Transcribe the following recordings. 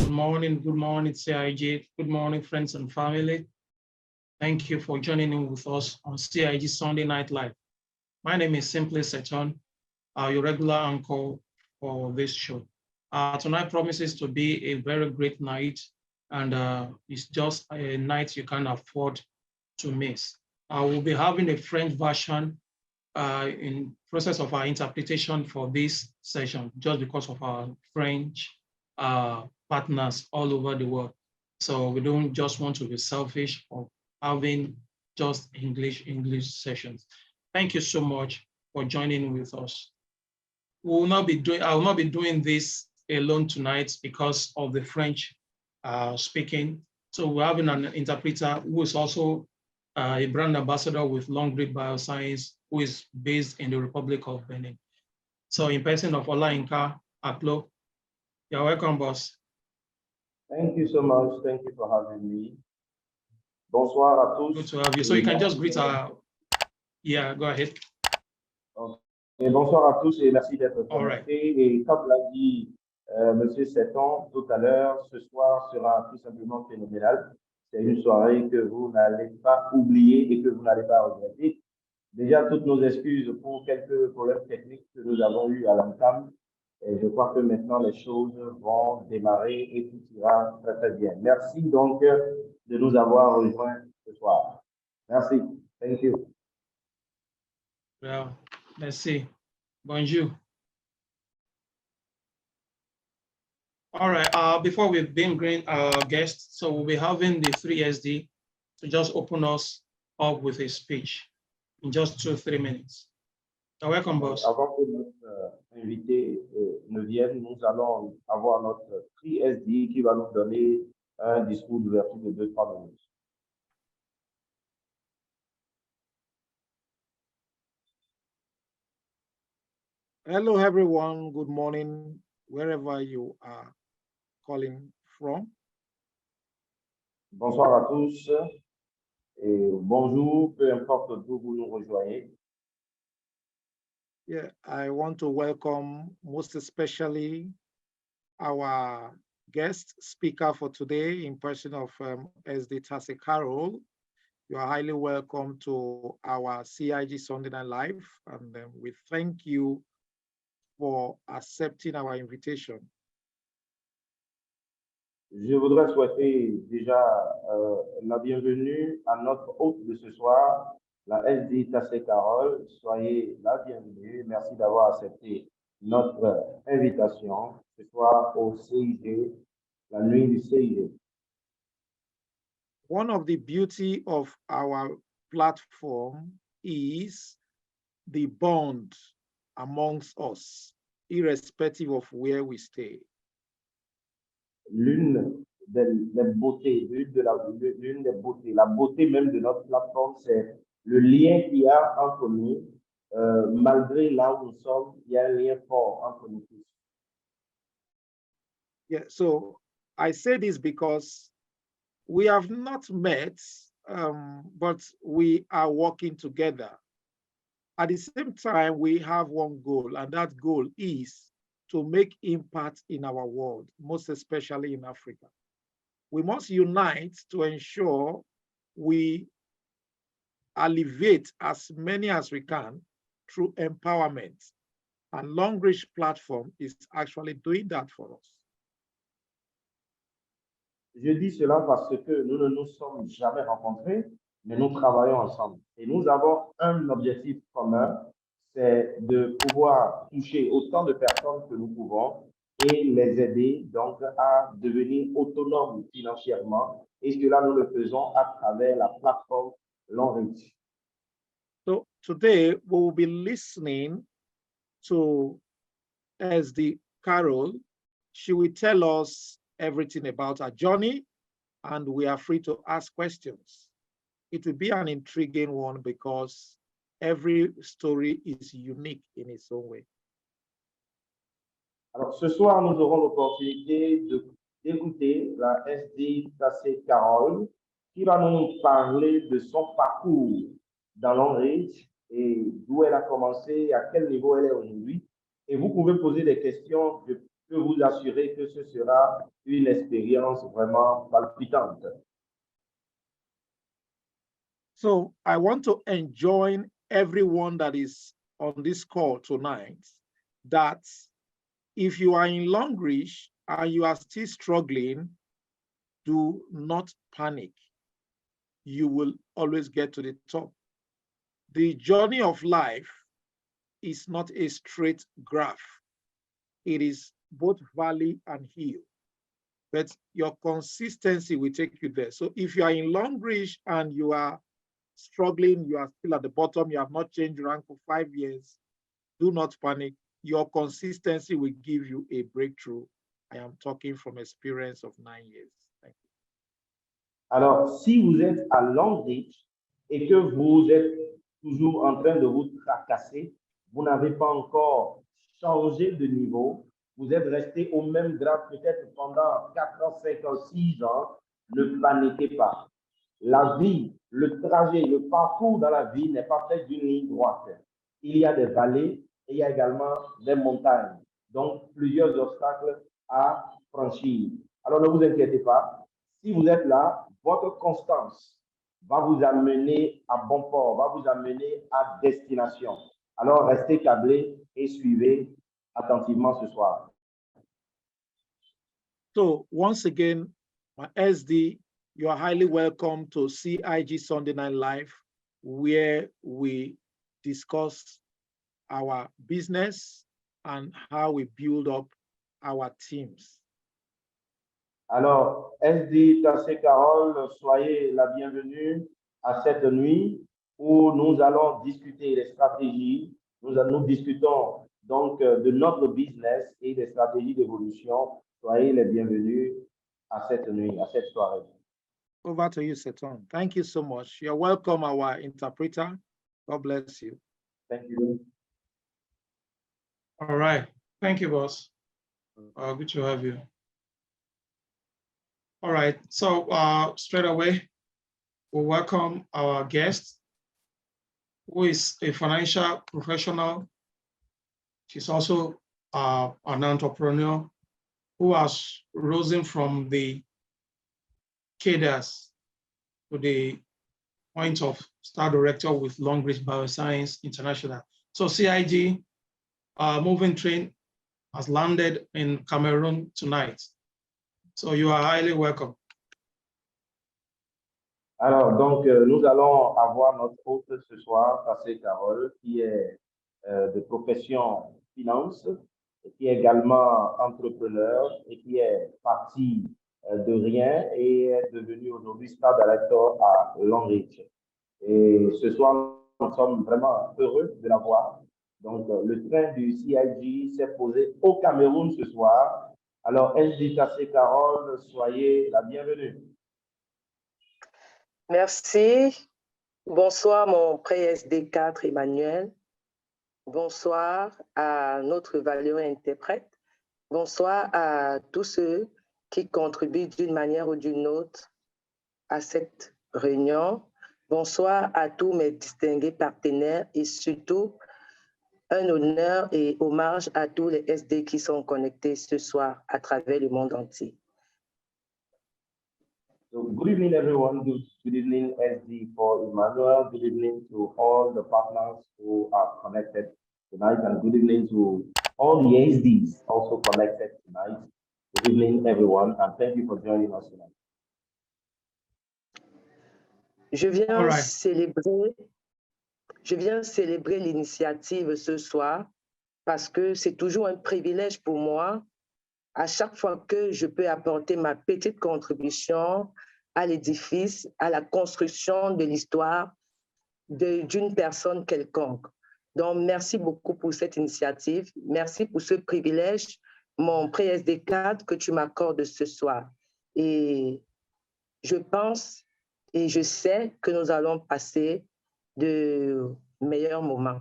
Good morning, CIG. Good morning, friends and family. Thank you for joining in with us on CIG Sunday Night Live. My name is Simply Seton, your regular anchor for this show. Tonight promises to be a very great night, and it's just a night you can't afford to miss. We'll be having a French version in process of our interpretation for this session, just because of our French partners all over the world. So we don't just want to be selfish of having just English sessions. Thank you so much for joining with us. I will not be doing this alone tonight because of the French speaking. So we're having an interpreter who is also a brand ambassador with Long Grid Bioscience, who is based in the Republic of Benin. So in person of Olayinka Aklo, you're welcome, boss. Thank you so much. Thank you for having me. Bonsoir à tous. Good to have you. So you can just greet our, yeah, go ahead. Okay. Bonsoir à tous et merci d'être connectés. Right. Et comme l'a dit Monsieur Seton tout à l'heure, ce soir sera tout simplement phénoménal. C'est une soirée que vous n'allez pas oublier et que vous n'allez pas regretter. Déjà, toutes nos excuses pour quelques problèmes techniques que nous avons eus à l'entame. Et je crois que maintenant, les choses vont démarrer et tout ira très, très bien. Merci donc de nous avoir rejoints ce soir. Merci. Thank you. Well, merci. Bonjour. All right, before we bring our guests, so we'll be having the 3SD to just open us up with a speech in just 2-3 minutes. So welcome, boss. Avant que notre invité ne vienne, nous allons avoir notre 3SD qui va nous donner un discours d'ouverture de 2-3 minutes. Hello, everyone. Good morning, wherever you are calling from. Bonsoir à tous et bonjour, peu importe d'où vous nous rejoignez. Yeah, I want to welcome most especially our guest speaker for today in person of SD Tase Carol. You are highly welcome to our CIG Sunday Night Live, and we thank you for accepting our invitation. Je voudrais souhaiter déjà la bienvenue à notre hôte de ce soir, la SD Tase Carol. Soyez la bienvenue. Merci d'avoir accepté notre invitation ce soir au CIG, la nuit du CIG. One of the beauty of our platform is the bond amongst us, irrespective of where we stay. L'une des beautés, la beauté même de notre plateforme, c'est le lien qu'il y a entre nous. Malgré là où nous sommes, il y a un lien fort entre nous tous. Yeah, so I say this because we have not met, but we are working together. At the same time, we have one goal, and that goal is to make impact in our world, most especially in Africa. We must unite to ensure we alleviate as many as we can through empowerment. And Long Reach Platform is actually doing that for us. Je dis cela parce que nous ne nous sommes jamais rencontrés, mais nous travaillons ensemble. Et nous avons un objectif commun, c'est de pouvoir toucher autant de personnes que nous pouvons et les aider donc à devenir autonomes financièrement. Et cela, nous le faisons à travers la plateforme Long Reach. So today we will be listening to SD Carol. She will tell us everything about her journey, and we are free to ask questions. It will be an intriguing one because every story is unique in its own way. Alors, ce soir, nous aurons l'opportunité d'écouter la SD Tase Carol qui va nous parler de son parcours dans Long Reach et d'où elle a commencé, à quel niveau elle est aujourd'hui. Et vous pouvez poser des questions. Je peux vous assurer que ce sera une expérience vraiment palpitante. So I want to enjoin everyone that is on this call tonight that if you are in Longreach and you are still struggling, do not panic. You will always get to the top. The journey of life is not a straight graph. It is both valley and hill, but your consistency will take you there. So if you are in Longreach and you are struggling, you are still at the bottom, you have not changed rank for 5 years, do not panic. Your consistency will give you a breakthrough. I am talking from experience of 9 years. Thank you. Alors, si vous êtes à Longreach et que vous êtes toujours en train de vous tracasser, vous n'avez pas encore changé de niveau, vous êtes resté au même grade peut-être pendant 4 ans, 5 ans, 6 ans, ne paniquez pas. La vie, le trajet, le parcours dans la vie n'est pas fait d'une ligne droite. Il y a des vallées et il y a également des montagnes. Donc, plusieurs obstacles à franchir. Alors, ne vous inquiétez pas. Si vous êtes là, votre constance va vous amener à bon port, va vous amener à destination. Alors, restez câblés et suivez attentivement ce soir. So once again, my SD, you are highly welcome to CIG Sunday Night Live, where we discuss our business and how we build up our teams. Alors, SD Tassé Carole, soyez la bienvenue à cette nuit où nous allons discuter des stratégies. Nous discutons donc de notre business et des stratégies d'évolution. Soyez les bienvenus à cette nuit, à cette soirée. Over to you, Seton. Thank you so much. You're welcome, our interpreter. God bless you. Thank you. All right. Thank you, boss. Good to have you. All right. So straight away, we'll welcome our guest, who is a financial professional. She's also an entrepreneur who has risen from the cadres to the point of star director with Longreach Bioscience International. So CIG moving train has landed in Cameroon tonight. So you are highly welcome. Alors, donc, nous allons avoir notre hôte ce soir, Tassé Carole, qui est de profession finance, et qui est également entrepreneur et qui est parti de rien et est devenu aujourd'hui star director à Longreach. Et ce soir, nous sommes vraiment heureux de l'avoir. Donc, le train du CIG s'est posé au Cameroun ce soir. Alors, SD Tassé Carole, soyez la bienvenue. Merci. Bonsoir, mon pré-SD4 Emmanuel. Bonsoir à notre valeureux interprète. Bonsoir à tous ceux qui contribuent d'une manière ou d'une autre à cette réunion. Bonsoir à tous mes distingués partenaires et surtout un honneur et hommage à tous les SD qui sont connectés ce soir à travers le monde entier. So good evening, everyone. Good evening, SD for Emmanuel. Good evening to all the partners who are connected tonight, and good evening to all the SDs also connected tonight. Good evening, everyone, and thank you for joining us tonight. Je viens All right. célébrer l'initiative ce soir parce que c'est toujours un privilège pour moi à chaque fois que je peux apporter ma petite contribution à l'édifice, à la construction de l'histoire d'une personne quelconque. Donc, merci beaucoup pour cette initiative. Merci pour ce privilège, mon pré-SD4 que tu m'accordes ce soir. Et je pense et je sais que nous allons passer de meilleurs moments.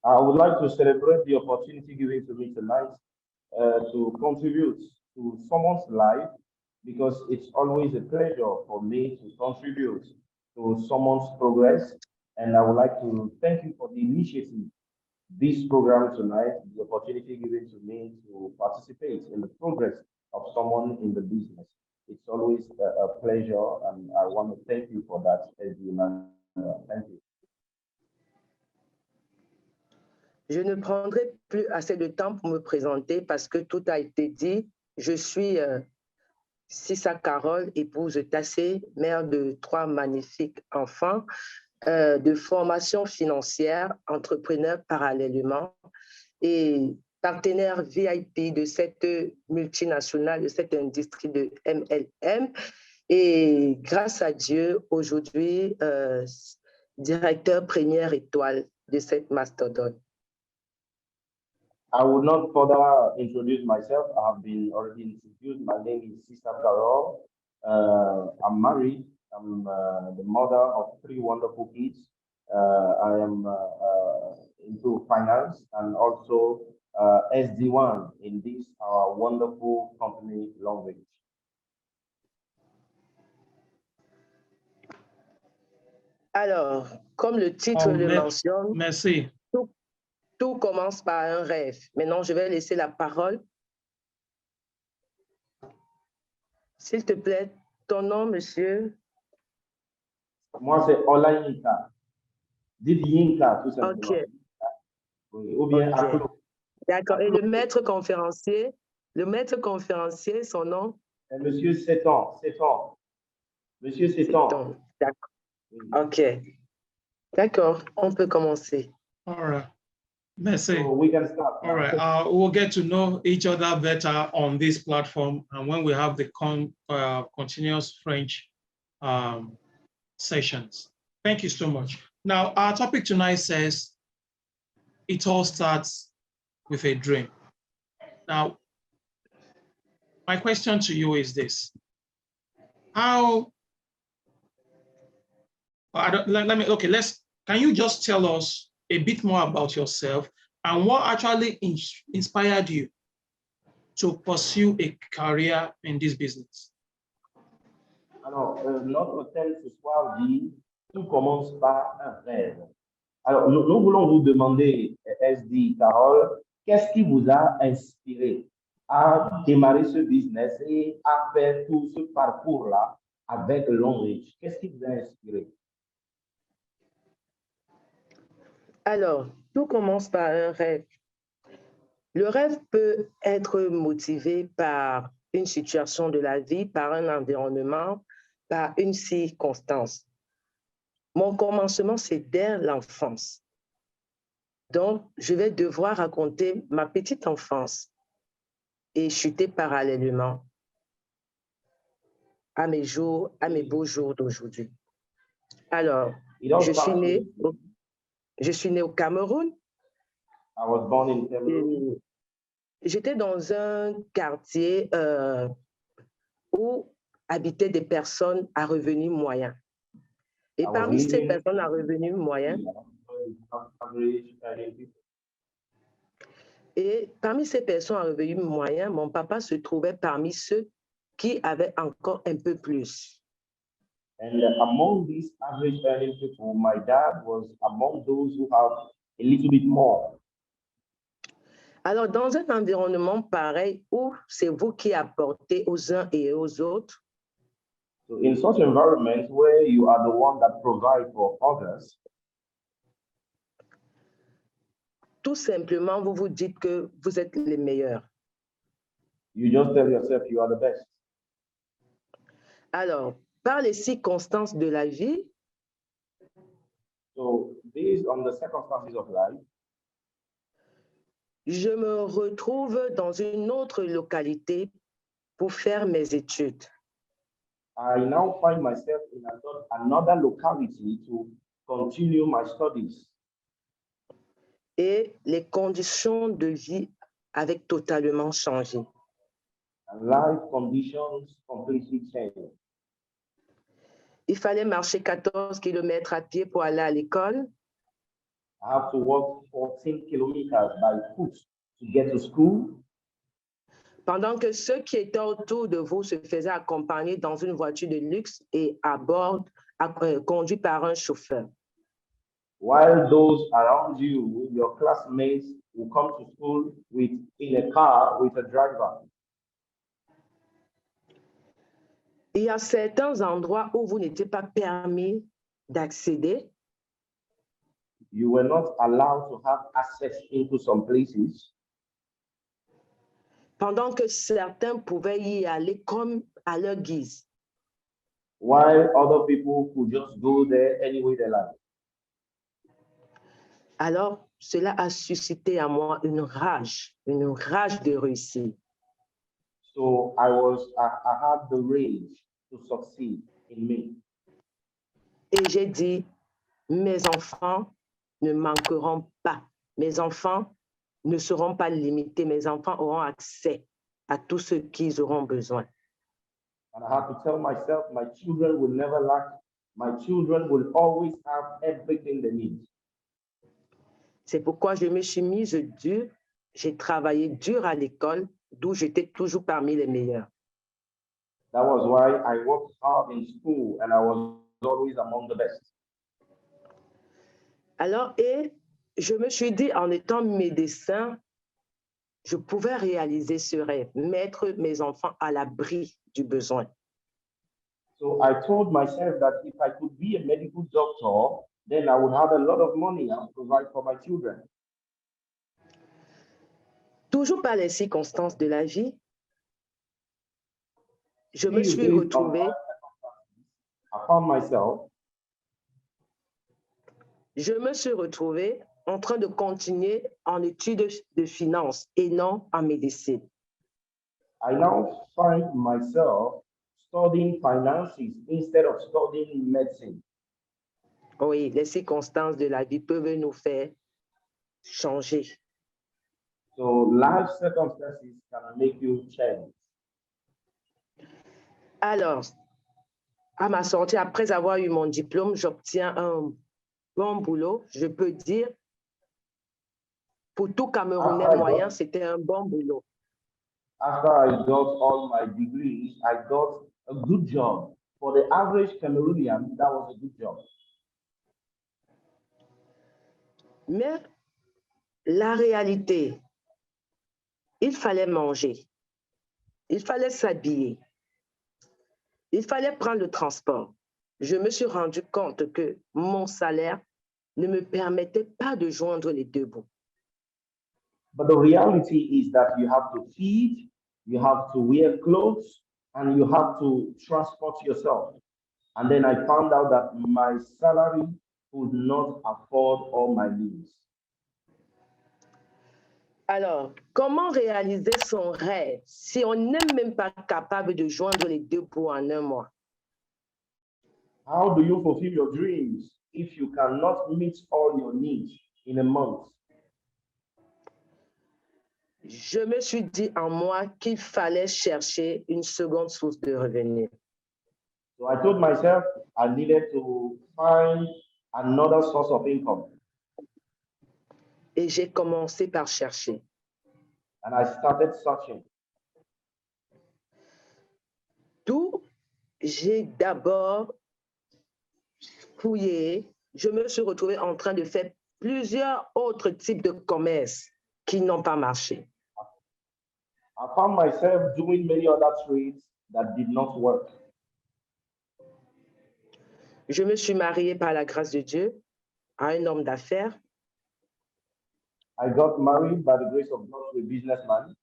I would like to celebrate the opportunity given to me tonight to contribute to someone's life, because it's always a pleasure for me to contribute to someone's progress. And I would like to thank you for the initiative this program tonight, the opportunity given to me to participate in the progress of someone in the business. It's always a pleasure, and I want to thank you for that, SG Emmanuel. Thank you. Je ne prendrai plus assez de temps pour me présenter parce que tout a été dit. Je suis Sissa Carole, épouse Tassé, mère de 3 magnifiques enfants, de formation financière, entrepreneur parallèlement et partenaire VIP de cette multinationale, de cette industrie de MLM. Et grâce à Dieu, aujourd'hui, directeur première étoile de cette mastodonte. I will not further introduce myself. I have been already introduced. My name is Sissa Carole. I'm married. I'm the mother of 3 wonderful kids. I am into finance and also SD1 in this our wonderful company, Longrich. Alors, comme le titre le mentionne, merci. Tout commence par un rêve. Maintenant, je vais laisser la parole. S'il te plaît, ton nom, monsieur? Moi, c'est Olayinka. Dites Yinka, tout simplement. OK. Oui, ou bien Okay. Aklo. D'accord. Et le maître conférencier, son nom? Monsieur Seton. Monsieur Seton. D'accord. OK. D'accord, on peut commencer. All right. Merci. So we can start. All right. We'll get to know each other better on this platform, and when we have the continuous French sessions. Thank you so much. Now, our topic tonight says, it all starts with a dream. Now, my question to you is this. Can you just tell us a bit more about yourself and what actually inspired you to pursue a career in this business? Alors, notre thème ce soir dit, tout commence par un rêve. Alors, nous voulons vous demander, SD Carole, qu'est-ce qui vous a inspiré à démarrer ce business et à faire tout ce parcours-là avec Longrich? Qu'est-ce qui vous a inspiré? Alors, tout commence par un rêve. Le rêve peut être motivé par une situation de la vie, par un environnement, par une circonstance. Mon commencement, c'est dès l'enfance. Donc, je vais devoir raconter ma petite enfance et chuter parallèlement à mes beaux jours d'aujourd'hui. Alors, je suis née au Cameroun. I was born in Cameroon. J'étais dans un quartier où habitaient des personnes à revenus moyens. Et parmi ces personnes à revenus moyens, mon papa se trouvait parmi ceux qui avaient encore un peu plus. And among these average earning people, my dad was among those who have a little bit more. Alors, dans un environnement pareil où c'est vous qui apportez aux uns et aux autres, so in such environment where you are the one that provide for others, tout simplement, vous vous dites que vous êtes les meilleurs. You just tell yourself you are the best. Alors, par les circonstances de la vie, so based on the circumstances of life, je me retrouve dans une autre localité pour faire mes études. I now find myself in another locality to continue my studies. Et les conditions de vie avaient totalement changé. And life conditions completely changed. Il fallait marcher 14 km à pied pour aller à l'école. I have to walk 14 kilometers by foot to get to school. Pendant que ceux qui étaient autour de vous se faisaient accompagner dans une voiture de luxe et à bord, conduit par un chauffeur. while those around you, your classmates, will come to school in a car with a driver. Il y a certains endroits où vous n'étiez pas permis d'accéder You were not allowed to have access into some places, pendant que certains pouvaient y aller comme à leur guise. while other people could just go there any way they like. Alors, cela a suscité en moi une rage de réussir. So I had the rage to succeed in me. Et j'ai dit, mes enfants ne manqueront pas. Mes enfants ne seront pas limités. Mes enfants auront accès à tout ce qu'ils auront besoin. And I had to tell myself, my children will never lack. My children will always have everything they need. C'est pourquoi je me suis mise dur. J'ai travaillé dur à l'école, d'où j'étais toujours parmi les meilleurs. That was why I worked hard in school and I was always among the best. Alors, et je me suis dit, en étant médecin, je pouvais réaliser ce rêve, mettre mes enfants à l'abri du besoin. So I told myself that if I could be a medical doctor, then I would have a lot of money and provide for my children. Toujours par les circonstances de la vie, je me These suis days, retrouvée, I found myself en train de continuer en études de finance et non en médecine. I now find myself studying finances instead of studying medicine. Oui, les circonstances de la vie peuvent nous faire changer. So life circumstances can make you change. Alors, à ma sortie, après avoir eu mon diplôme, j'obtiens un bon boulot. Je peux dire, pour tout Camerounais moyen, c'était un bon boulot. After I got all my degrees, I got a good job. For the average Cameroonian, that was a good job. Mais la réalité, il fallait manger, il fallait s'habiller, il fallait prendre le transport. Je me suis rendu compte que mon salaire ne me permettait pas de joindre les deux bouts. But the reality is that you have to feed, you have to wear clothes, and you have to transport yourself. And then I found out that my salary could not afford all my needs. Alors, comment réaliser son rêve si on n'est même pas capable de joindre les deux bouts en un mois? How do you fulfill your dreams if you cannot meet all your needs in a month? Je me suis dit en moi qu'il fallait chercher une seconde source de revenus. So I told myself I needed to find another source of income. Et j'ai commencé par chercher. And I started searching. D'où j'ai d'abord fouillé, je me suis retrouvée en train de faire plusieurs autres types de commerces qui n'ont pas marché. I found myself doing many other trades that did not work. Je me suis mariée par la grâce de Dieu à un homme d'affaires. I got married by the grace of God to a businessman.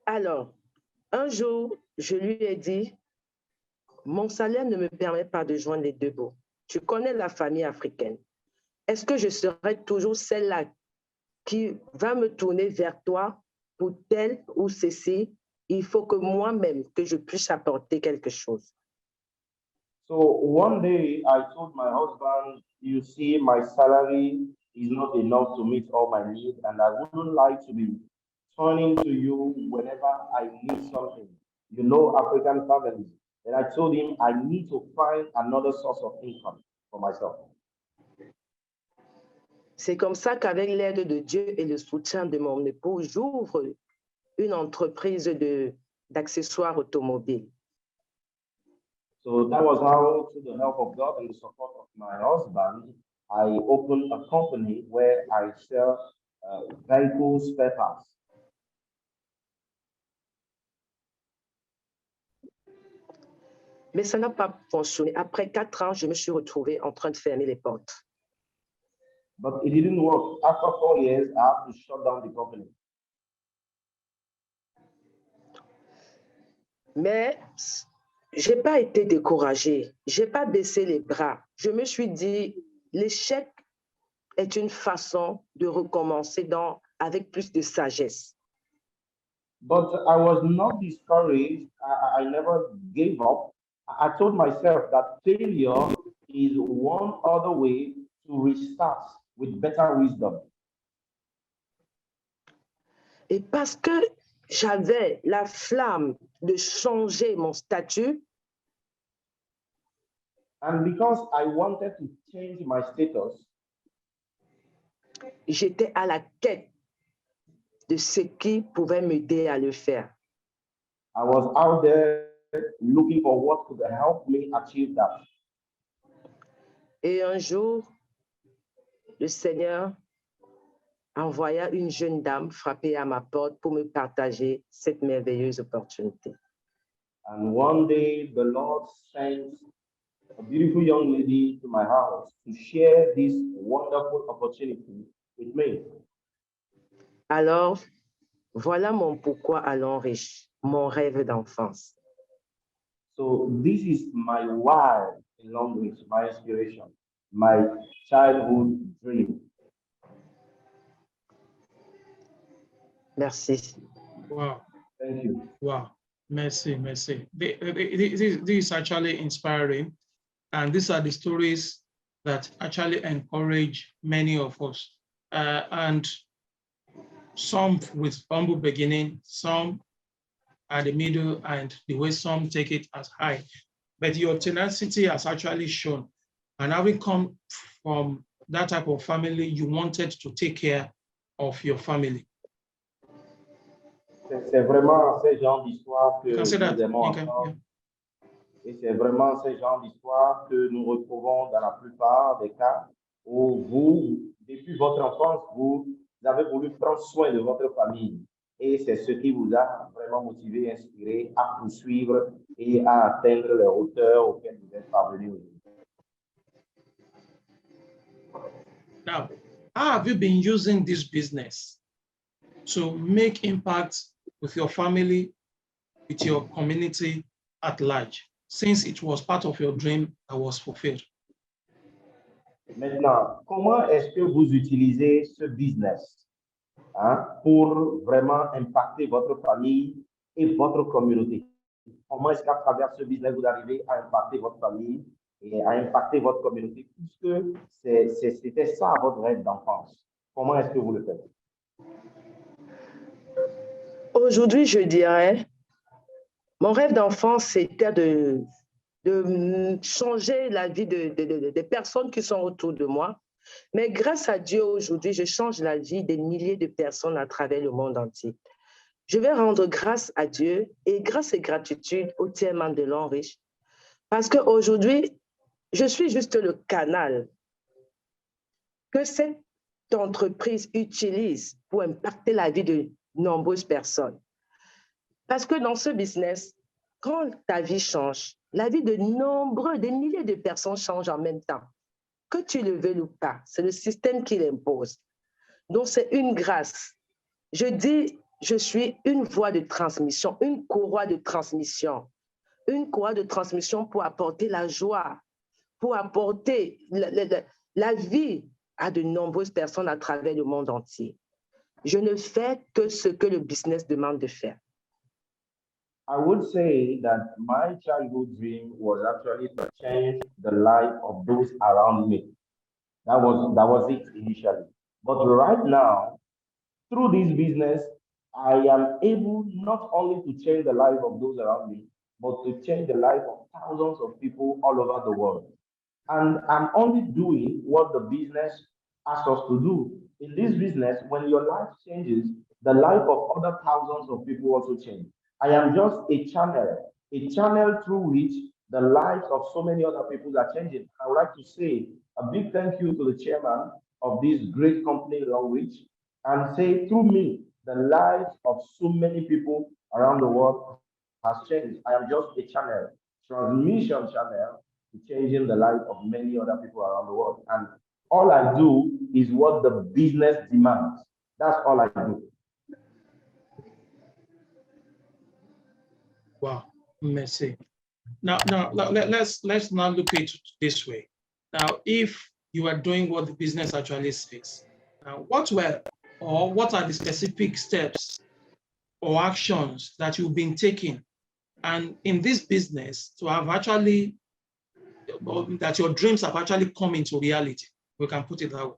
Alors, un jour, je lui ai dit, mon salaire ne me permet pas de joindre les deux bouts. Tu connais la famille africaine. Est-ce que je serai toujours celle-là qui va me tourner vers toi pour tel ou ceci? Il faut que moi-même, que je puisse apporter quelque chose. So one day I told my husband, you see, my salary is not enough to meet all my needs, and I wouldn't like to be turning to you whenever I need something. You know, African families. And I told him I need to find another source of income for myself. C'est comme ça qu'avec l'aide de Dieu et le soutien de mon époux, j'ouvre une entreprise d'accessoires automobiles. So that was how, through the help of God and the support of my husband, I opened a company where I sell vehicle spare parts. Mais ça n'a pas fonctionné. Après 4 ans, je me suis retrouvée en train de fermer les portes. But it didn't work. After 4 years, I had to shut down the company. Mais je n'ai pas été découragée. Je n'ai pas baissé les bras. Je me suis dit, l'échec est une façon de recommencer avec plus de sagesse. But I was not discouraged. I never gave up. I told myself that failure is one other way to restart with better wisdom. Et parce que j'avais la flamme de changer mon statut, And because I wanted to change my status, j'étais à la quête de ce qui pouvait m'aider à le faire. I was out there looking for what could help me achieve that. Et un jour, le Seigneur envoya une jeune dame frapper à ma porte pour me partager cette merveilleuse opportunité. And one day, the Lord sent a beautiful young lady to my house to share this wonderful opportunity with me. Alors, voilà mon pourquoi allons riche, mon rêve d'enfance. So this is my why in long reach, my inspiration, my childhood dream. Merci. Wow. Thank you. Wow. Merci. This is actually inspiring. And these are the stories that actually encourage many of us. And some with humble beginning, some at the middle, and the way some take it as high. But your tenacity has actually shown. And having come from that type of family, you wanted to take care of your family. C'est vraiment ce genre d'histoire que Consider nous that. aimons Okay, entendre. yeah. Et c'est vraiment ce genre d'histoire que nous retrouvons dans la plupart des cas où vous, depuis votre enfance, vous avez voulu prendre soin de votre famille. Et c'est ce qui vous a vraiment motivé, inspiré à poursuivre et à atteindre les hauteurs auxquelles vous êtes parvenus aujourd'hui. Now, how have you been using this business to make impact with your family, with your community at large, since it was part of your dream that was fulfilled? Maintenant, comment est-ce que vous utilisez ce business pour vraiment impacter votre famille et votre communauté? Comment est-ce qu'à travers ce business, vous arrivez à impacter votre famille et à impacter votre communauté, puisque c'était ça votre rêve d'enfance? Comment est-ce que vous le faites? Aujourd'hui, je dirais, mon rêve d'enfance, c'était de changer la vie des personnes qui sont autour de moi. Mais grâce à Dieu, aujourd'hui, je change la vie des milliers de personnes à travers le monde entier. Je vais rendre grâce à Dieu et grâce et gratitude au Tiers-Monde de l'Homme Riche. Parce qu'aujourd'hui, je suis juste le canal que cette entreprise utilise pour impacter la vie de nombreuses personnes. Parce que dans ce business, quand ta vie change, la vie de des milliers de personnes change en même temps. Que tu le veuilles ou pas, c'est le système qui l'impose. Donc, c'est une grâce. Je dis, je suis une voie de transmission, une courroie de transmission. Une courroie de transmission pour apporter la joie, pour apporter la vie à de nombreuses personnes à travers le monde entier. Je ne fais que ce que le business demande de faire. I would say that my childhood dream was actually to change the life of those around me. That was it initially. But right now, through this business, I am able not only to change the life of those around me, but to change the life of thousands of people all over the world. And I'm only doing what the business asks us to do. In this business, when your life changes, the life of other thousands of people also change. I am just a channel through which the lives of so many other people are changing. I would like to say a big thank you to the chairman of this great company, Longreach, and say through me, the lives of so many people around the world has changed. I am just a channel, transmission channel, to changing the life of many other people around the world. And all I do is what the business demands. That's all I do. Wow, merci. Now let's now look at it this way. Now, if you are doing what the business actually says, now what are the specific steps or actions that you've been taking, and in this business to have actually that your dreams have actually come into reality? We can put it that way.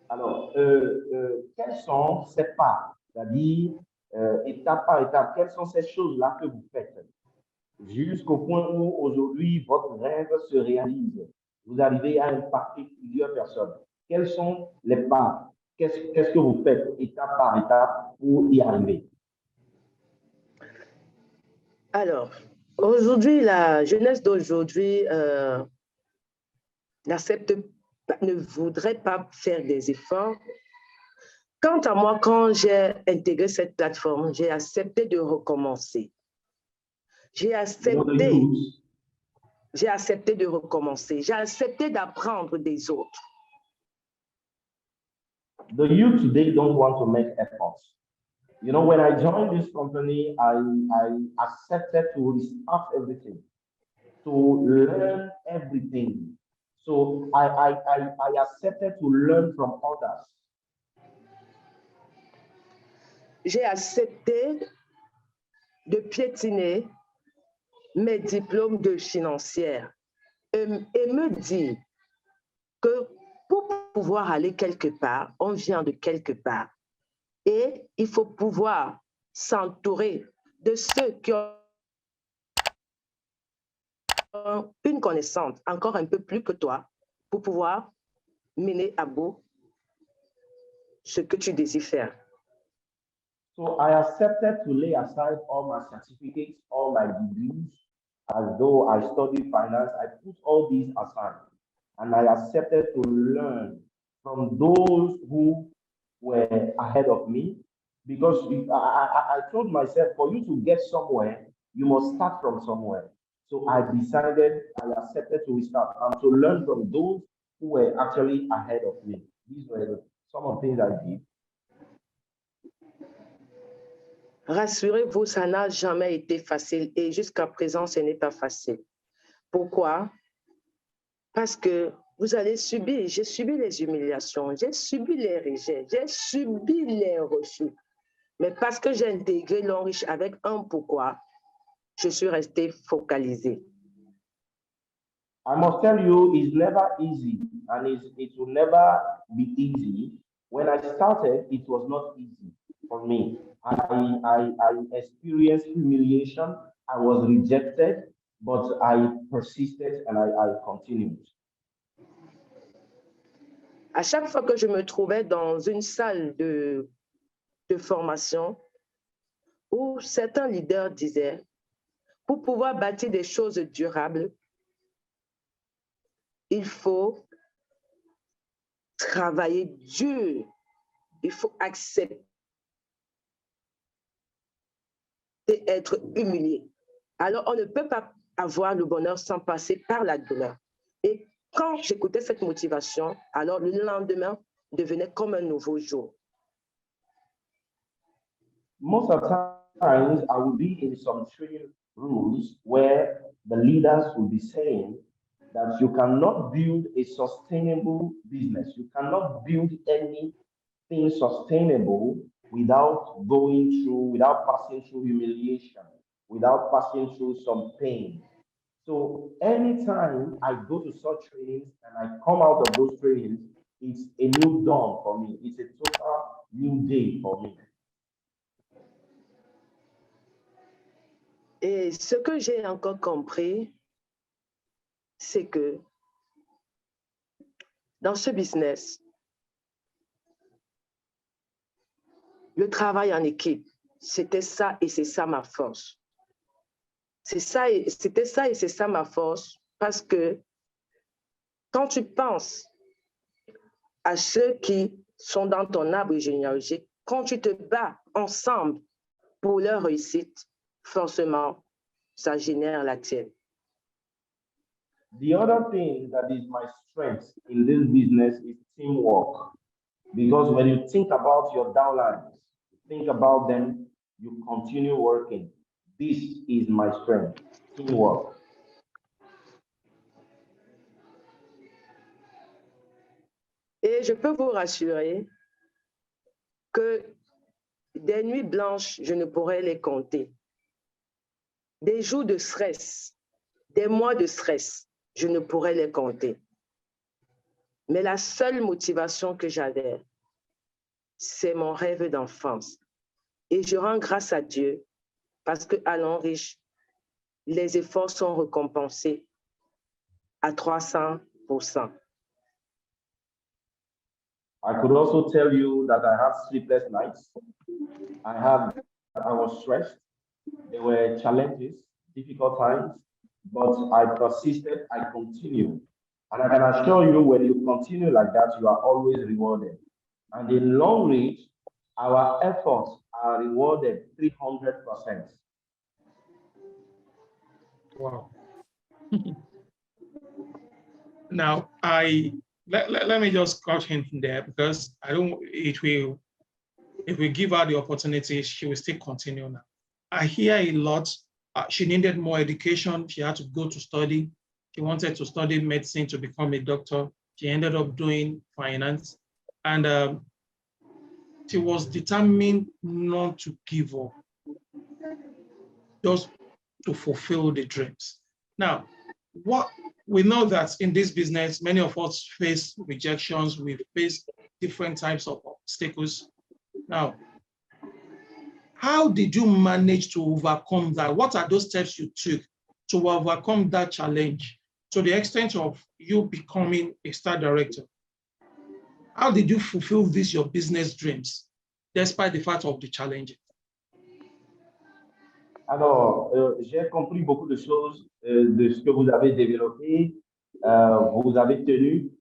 Alors, quels sont ces pas, c'est-à-dire étape par étape, quelles sont ces choses-là que vous faites jusqu'au point où aujourd'hui votre rêve se réalise? Vous arrivez à impacter plusieurs personnes. Quels sont les pas? Qu'est-ce que vous faites étape par étape pour y arriver? Alors, aujourd'hui, la jeunesse d'aujourd'hui ne voudrait pas faire des efforts. Quant à moi, quand j'ai intégré cette plateforme, j'ai accepté de recommencer. J'ai accepté de recommencer. J'ai accepté d'apprendre des autres. The youth today don't want to make efforts. You know, when I joined this company, I accepted to restart everything, to learn everything. So I accepted to learn from others. J'ai accepté de piétiner mes diplômes de financière et me dire que pour pouvoir aller quelque part, on vient de quelque part. Et il faut pouvoir s'entourer de ceux qui ont une connaissance encore un peu plus que toi pour pouvoir mener à bout ce que tu désires faire. So I accepted to lay aside all my certificates, all my degrees, as though I studied finance. I put all these aside and I accepted to learn from those who were ahead of me, because I told myself, for you to get somewhere, you must start from somewhere. So I accepted to restart and to learn from those who were actually ahead of me. These were some of the things I did. Rassurez-vous, ça n'a jamais été facile et jusqu'à présent, ce n'est pas facile. Pourquoi? Parce que vous allez subir, j'ai subi les humiliations, j'ai subi les rejets, j'ai subi les refus. Mais parce que j'ai intégré Longreach avec un pourquoi, je suis restée focalisée. I must tell you, it's never easy, and it will never be easy. When I started, it was not easy for me. I experienced humiliation. I was rejected, but I persisted and I continued. À chaque fois que je me trouvais dans une salle de formation où certains leaders disaient, pour pouvoir bâtir des choses durables, il faut travailler dur, il faut accepter d'être humilié. Alors, on ne peut pas avoir le bonheur sans passer par la douleur. Et quand j'écoutais cette motivation, alors le lendemain devenait comme un nouveau jour. Most of the times, I will be in some training rooms where the leaders will be saying that you cannot build a sustainable business. You cannot build anything sustainable without passing through humiliation, without passing through some pain. So anytime I go to such trainings and I come out of those trainings, it's a new dawn for me. It's a total new day for me. Et ce que j'ai encore compris, c'est que dans ce business, le travail en équipe, c'était ça et c'est ça ma force. C'était ça et c'est ça ma force, parce que quand tu penses à ceux qui sont dans ton arbre généalogique, quand tu te bats ensemble pour leur réussite, forcément, ça génère la tienne. The other thing that is my strength in this business is teamwork. Because when you think about your downlines, think about them, you continue working. This is my strength, teamwork. Et je peux vous rassurer que des nuits blanches, je ne pourrais les compter. Des jours de stress, des mois de stress, je ne pourrais les compter. Mais la seule motivation que j'avais, c'est mon rêve d'enfance. Et je rends grâce à Dieu parce qu'à l'enriche, les efforts sont récompensés à 300%. I could also tell you that I had sleepless nights. I was stressed. There were challenges, difficult times, but I persisted, I continued. And I can assure you, when you continue like that, you are always rewarded. And in long range, our efforts are rewarded 300%. Wow. Now, let me just cut him there because I don't, if we give her the opportunity, she will still continue now. I hear a lot. She needed more education. She had to go to study. She wanted to study medicine to become a doctor. She ended up doing finance. And she was determined not to give up, just to fulfill the dreams. Now, what we know that in this business, many of us face rejections, we face different types of obstacles. Now, how did you manage to overcome that? What are those steps you took to overcome that challenge to the extent of you becoming a star director? How did you fulfill this, your business dreams, despite the fact of the challenges? Alors, j'ai compris beaucoup de choses de ce que vous avez développé. Vous avez tenu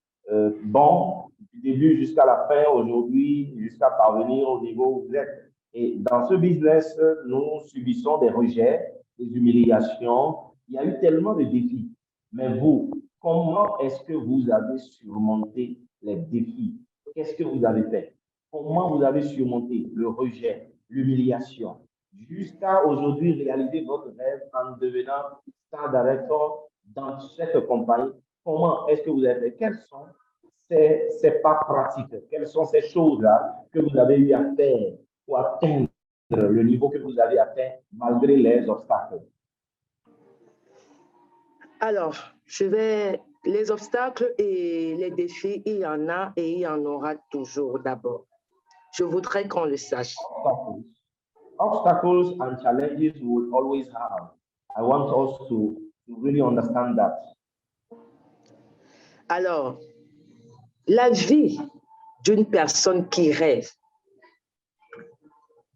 bon du début jusqu'à la fin aujourd'hui, jusqu'à parvenir au niveau où vous êtes. Et dans ce business, nous subissons des rejets, des humiliations. Il y a eu tellement de défis. Mais vous, comment est-ce que vous avez surmonté les défis? Qu'est-ce que vous avez fait? Comment vous avez surmonté le rejet, l'humiliation, jusqu'à aujourd'hui réaliser votre rêve en devenant star director dans cette compagnie? Comment est-ce que vous avez fait? Quels sont ces pas pratiques? Quelles sont ces choses-là que vous avez eu à faire pour atteindre le niveau que vous avez atteint malgré les obstacles? Alors, les obstacles et les défis, il y en a et il y en aura toujours d'abord. Je voudrais qu'on le sache. Obstacles and challenges we will always have. I want us to really understand that. Alors, la vie d'une personne qui rêve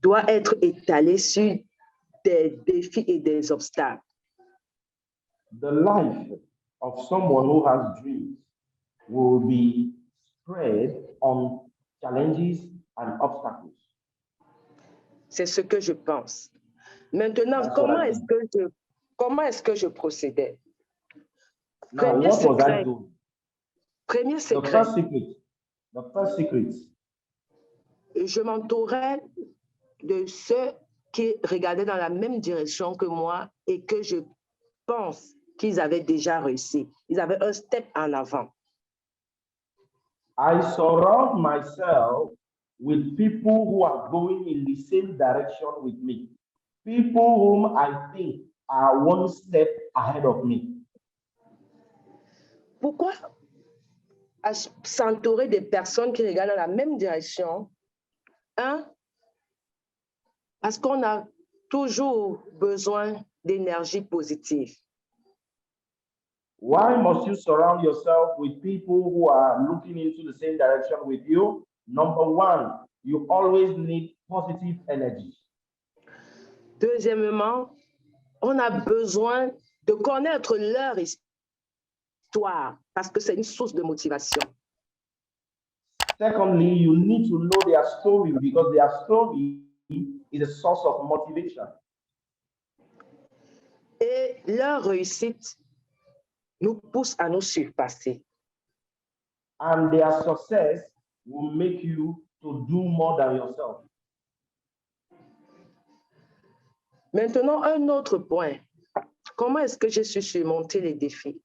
doit être étalée sur des défis et des obstacles. The life of someone who has dreams will be spread on challenges and obstacles. C'est ce que je pense. Maintenant, comment est-ce que je procédais? Now, what was I doing? Premier secret. The first secret. Je m'entourais de ceux qui regardaient dans la même direction que moi et que je pense qu'ils avaient déjà réussi. Ils avaient un step en avant. I surround myself with people who are going in the same direction with me. People whom I think are one step ahead of me. Pourquoi s'entourer de personnes qui regardent dans la même direction? Parce qu'on a toujours besoin d'énergie positive. Why must you surround yourself with people who are looking into the same direction with you? Number one, you always need positive energy. Deuxièmement, on a besoin de connaître leur histoire parce que c'est une source de motivation. Secondly, you need to know their story because their story is a source of motivation. Et leur réussite nous pousse à nous surpasser. And their success will make you to do more than yourself. Maintenant, un autre point. Comment est-ce que j'ai su surmonter les défis?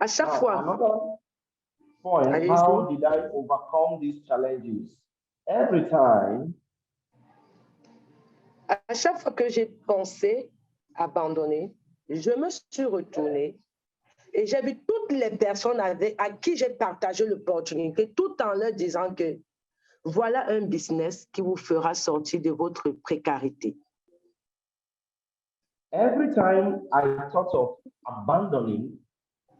À chaque Now, fois, another point, allez-y. how did I overcome these challenges? Every time, À chaque fois que j'ai pensé abandonner, je me suis retournée et j'ai vu toutes les personnes à qui j'ai partagé l'opportunité tout en leur disant que voilà un business qui vous fera sortir de votre précarité. every time I thought of abandoning,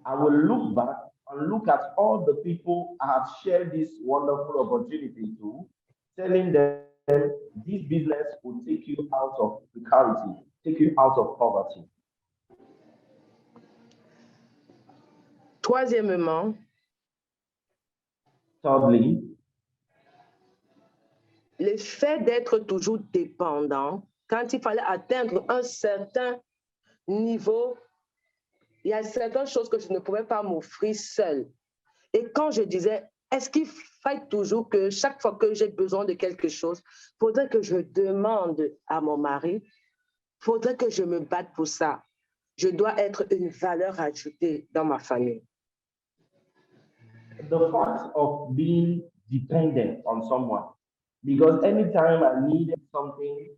I will look back and look at all the people I have shared this wonderful opportunity to, telling them this business will take you out of precarity, take you out of poverty. Troisièmement, Thirdly, le fait d'être toujours dépendant, quand il fallait atteindre un certain niveau, il y a certaines choses que je ne pouvais pas m'offrir seule. Et quand je disais, est-ce qu'il faut toujours que chaque fois que j'ai besoin de quelque chose, il faudrait que je demande à mon mari, il faudrait que je me batte pour ça. Je dois être une valeur ajoutée dans ma famille. the fact of being dependent on someone, because anytime I needed something,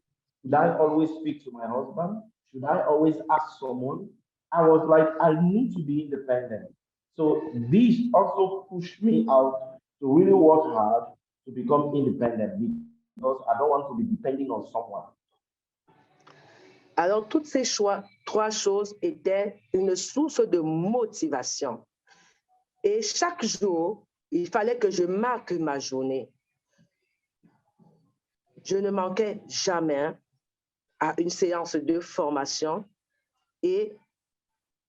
should I always speak to my husband? Should I always ask someone? I was like, I need to be independent. So this also pushed me out to really work hard to become independent because I don't want to be depending on someone. Alors, toutes ces trois choses étaient une source de motivation. Et chaque jour, il fallait que je marque ma journée. Je ne manquais jamais à une séance de formation et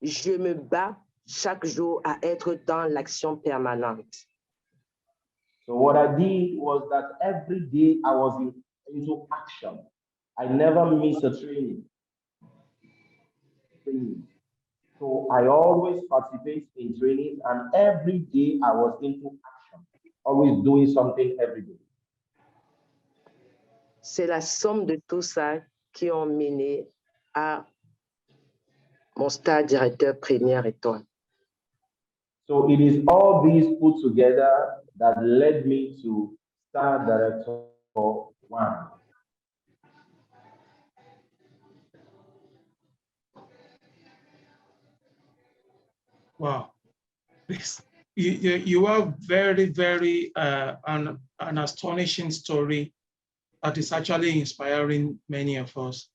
je me bats chaque jour à être dans l'action permanente. So what I did was that every day I was into action. I never miss a training. So I always participate in training and every day I was into action, always doing something every day. C'est la somme de tout ça qui ont mené à mon stage directeur première étoile. So it is all these put together that led me to Star Director 1. Wow. You have very an astonishing story that is actually inspiring many of us.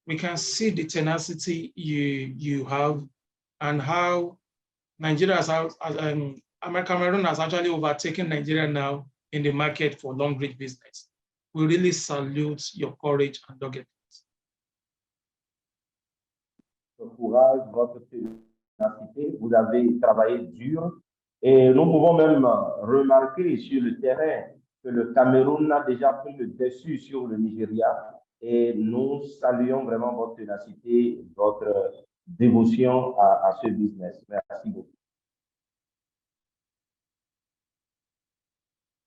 We can see the tenacity you have and how Nigeria Cameroon has actually overtaken Nigeria now in the market for long range business. We really salute your courage and doggedness. Votre courage, votre ténacité, vous avez travaillé dur et nous pouvons même remarquer sur le terrain que le Cameroun a déjà pris le dessus sur le Nigeria et nous saluons vraiment votre ténacité, votre dévotion à ce business. Merci beaucoup.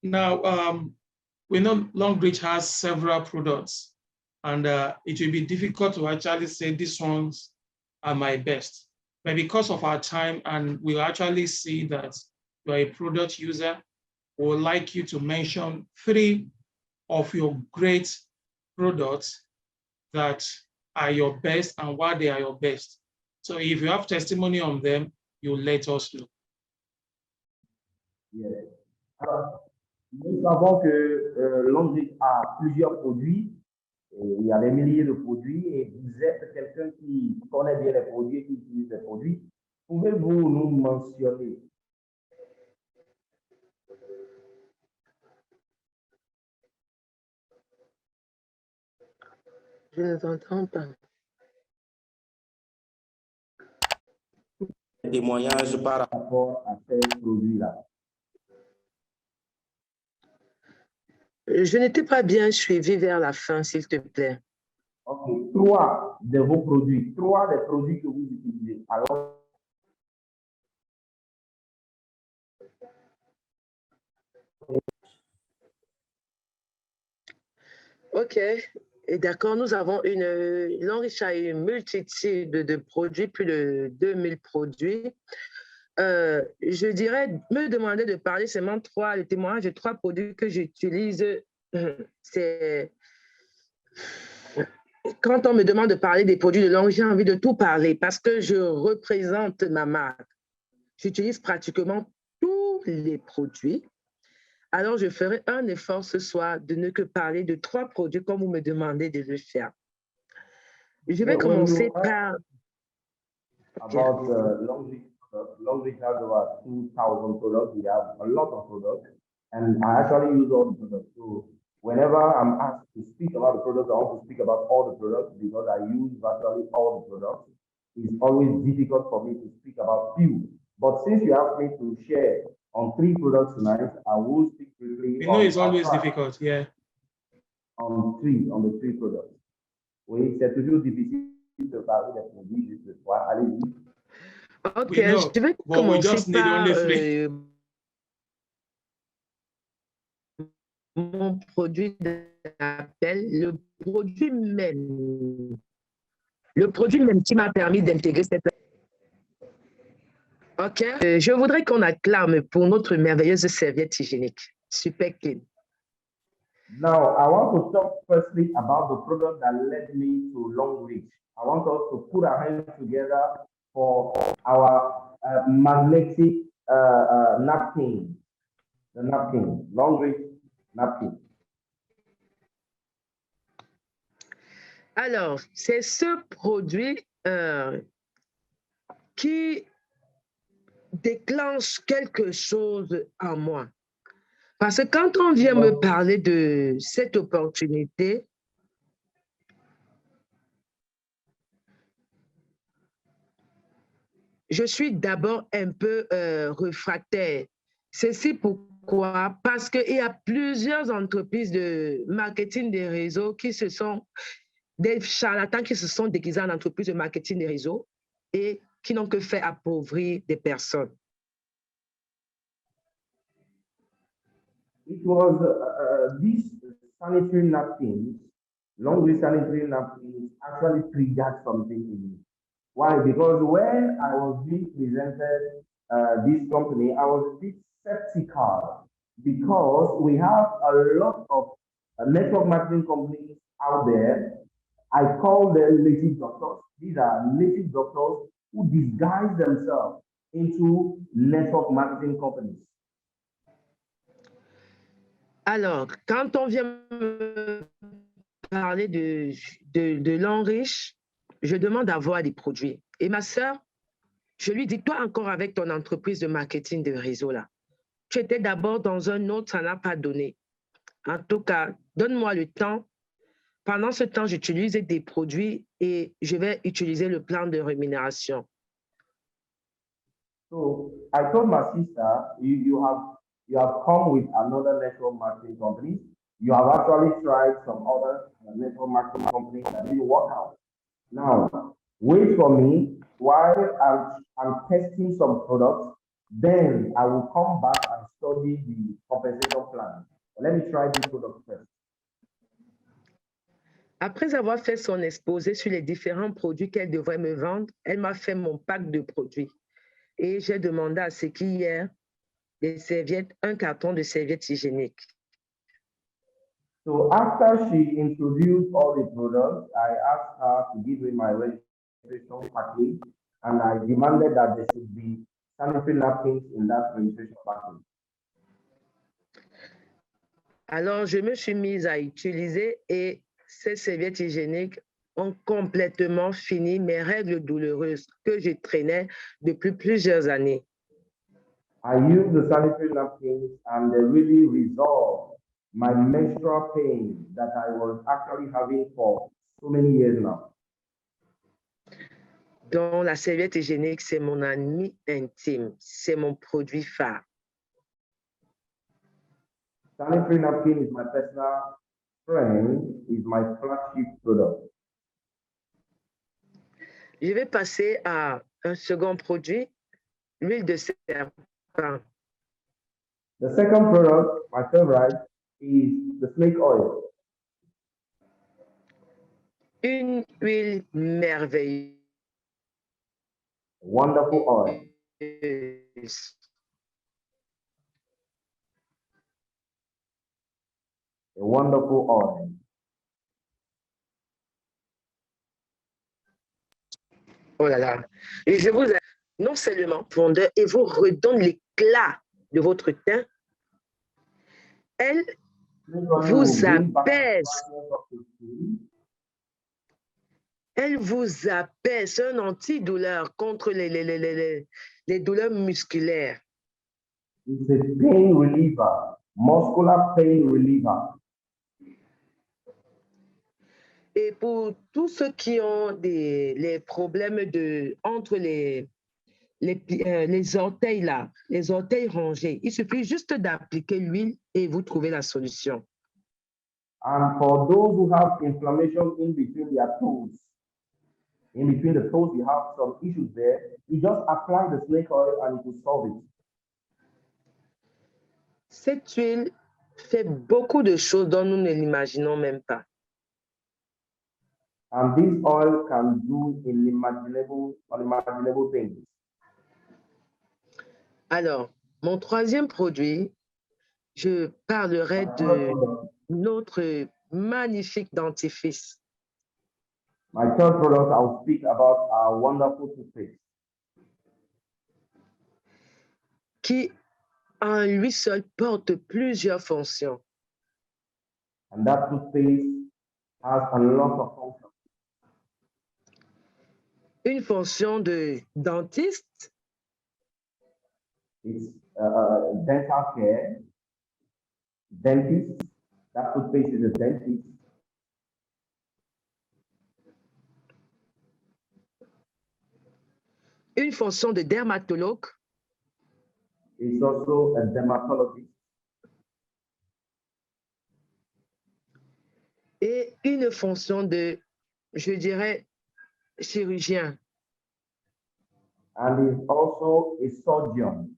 Now, we know Longbridge has several products, and it will be difficult to actually say these ones are my best. But because of our time, and we'll actually see that you're a product user, we would like you to mention 3 of your great products that are your best and why they are your best. So if you have testimony on them, you let us know. Yeah. Alors, nous savons que Longbridge a plusieurs produits. Et il y a des milliers de produits et vous êtes quelqu'un qui connaît bien les produits et qui utilise les produits. Pouvez-vous nous mentionner? Je ne t'entends pas. témoignages par rapport à ces produits-là? Je n'étais pas bien suivi vers la fin, s'il te plaît. Ok, 3 de vos produits, 3 des produits que vous utilisez. Alors, OK. Et d'accord, nous avons L'Enrichis a une multitude de produits, plus de 2000 produits. Je dirais, me demander de parler seulement le témoignage de 3 produits que j'utilise. C'est quand on me demande de parler des produits de L'Enrichis, j'ai envie de tout parler parce que je représente ma marque. J'utilise pratiquement tous les produits. Alors, je ferai un effort ce soir de ne que parler de 3 produits comme vous me demandez de le faire. Je vais commencer par... About Longreach has over 2,000 products. We have a lot of products, and I actually use all the products. So whenever I'm asked to speak about the products, I want to speak about all the products because I use virtually all the products. It's always difficult for me to speak about few. But since you asked me to share on 3 products tonight, I will speak briefly. We know it's always difficult, yeah. On the 3 products. Oui, c'est toujours difficile de parler des produits juste ce soir. Allez-y. OK, je vais commencer par mon produit d'appel, le produit même. Le produit même qui m'a permis d'intégrer cette... OK. Je voudrais qu'on acclame pour notre merveilleuse serviette hygiénique. Super clean. Now, I want to talk firstly about the product that led me to Longreach. I want us to put our hands together for our magnetic napkin, the napkin, Longreach napkin. Alors, c'est ce produit qui déclenche quelque chose en moi. Parce que quand on vient me parler de cette opportunité, je suis d'abord un peu réfractaire. Ceci pourquoi? Parce qu'il y a plusieurs entreprises de marketing des réseaux qui se sont, des charlatans qui se sont déguisés en entreprises de marketing des réseaux et qui n'ont que fait appauvrir des personnes. It was these sanitary napkins, Longreach sanitary napkins, actually triggered something in me. Why? Because when I was being presented this company, I was a bit skeptical because we have a lot of network marketing companies out there. I call them native doctors. These are native doctors who disguise themselves into network marketing companies. Alors, quand on vient me parler de L'Enrichis, je demande d'avoir des produits. Et ma sœur, je lui dis, toi encore avec ton entreprise de marketing de réseau là, tu étais d'abord dans un autre, ça n'a pas donné. En tout cas, donne-moi le temps. Pendant ce temps, j'utilise des produits et je vais utiliser le plan de rémunération. So I told my sister, you have come with another network marketing company. You have actually tried some other network marketing companies that didn't work out. Now, wait for me while I'm testing some products. Then I will come back and study the compensation plan. Let me try this product first. Après avoir fait son exposé sur les différents produits qu'elle devrait me vendre, elle m'a fait mon pack de produits. Et j'ai demandé à ce qu'il y ait des serviettes, un carton de serviettes hygiéniques. So after she introduced all the products, I asked her to give me my registration package, and I demanded that there should be sanitary napkins in that registration package. Alors, je me suis mise à utiliser et ces serviettes hygiéniques ont complètement fini mes règles douloureuses que je traînais depuis plusieurs années. I used the sanitary napkins and they really resolved my menstrual pain that I was actually having for so many years now. dont la serviette hygiénique, c'est mon ami intime, c'est mon produit phare. Sanitary napkin is my personal friend, is my flagship product. Je vais passer à un second produit, l'huile de serpent. The second product, my favorite, is the snake oil. Une huile merveilleuse. Wonderful oil. A wonderful oil. Oh là là. Et je vous non seulement fondeur et vous redonne l'éclat de votre teint, elle vous apaise. Elle vous apaise, un antidouleur contre les douleurs musculaires. It's a pain reliever, muscular pain reliever. Et pour tous ceux qui ont les problèmes entre les orteils là, les orteils rongés, il suffit juste d'appliquer l'huile et vous trouvez la solution. And for those who have inflammation in between their toes, in between the toes, you have some issues there, you just apply the snake oil and it will solve it. Cette huile fait beaucoup de choses dont nous ne l'imaginons même pas. And this oil can do unimaginable things. Alors, mon troisième produit, je parlerai de notre magnifique dentifrice. My third product, I'll speak about our wonderful toothpaste. Qui, en lui seul, porte plusieurs fonctions. And that toothpaste has a lot of functions. Une fonction de dentiste. It's dental care, dentist. That toothpaste is a dentist. Une fonction de dermatologue. It's also a dermatologist. Et une fonction de, je dirais, chirurgien. And is also a surgeon.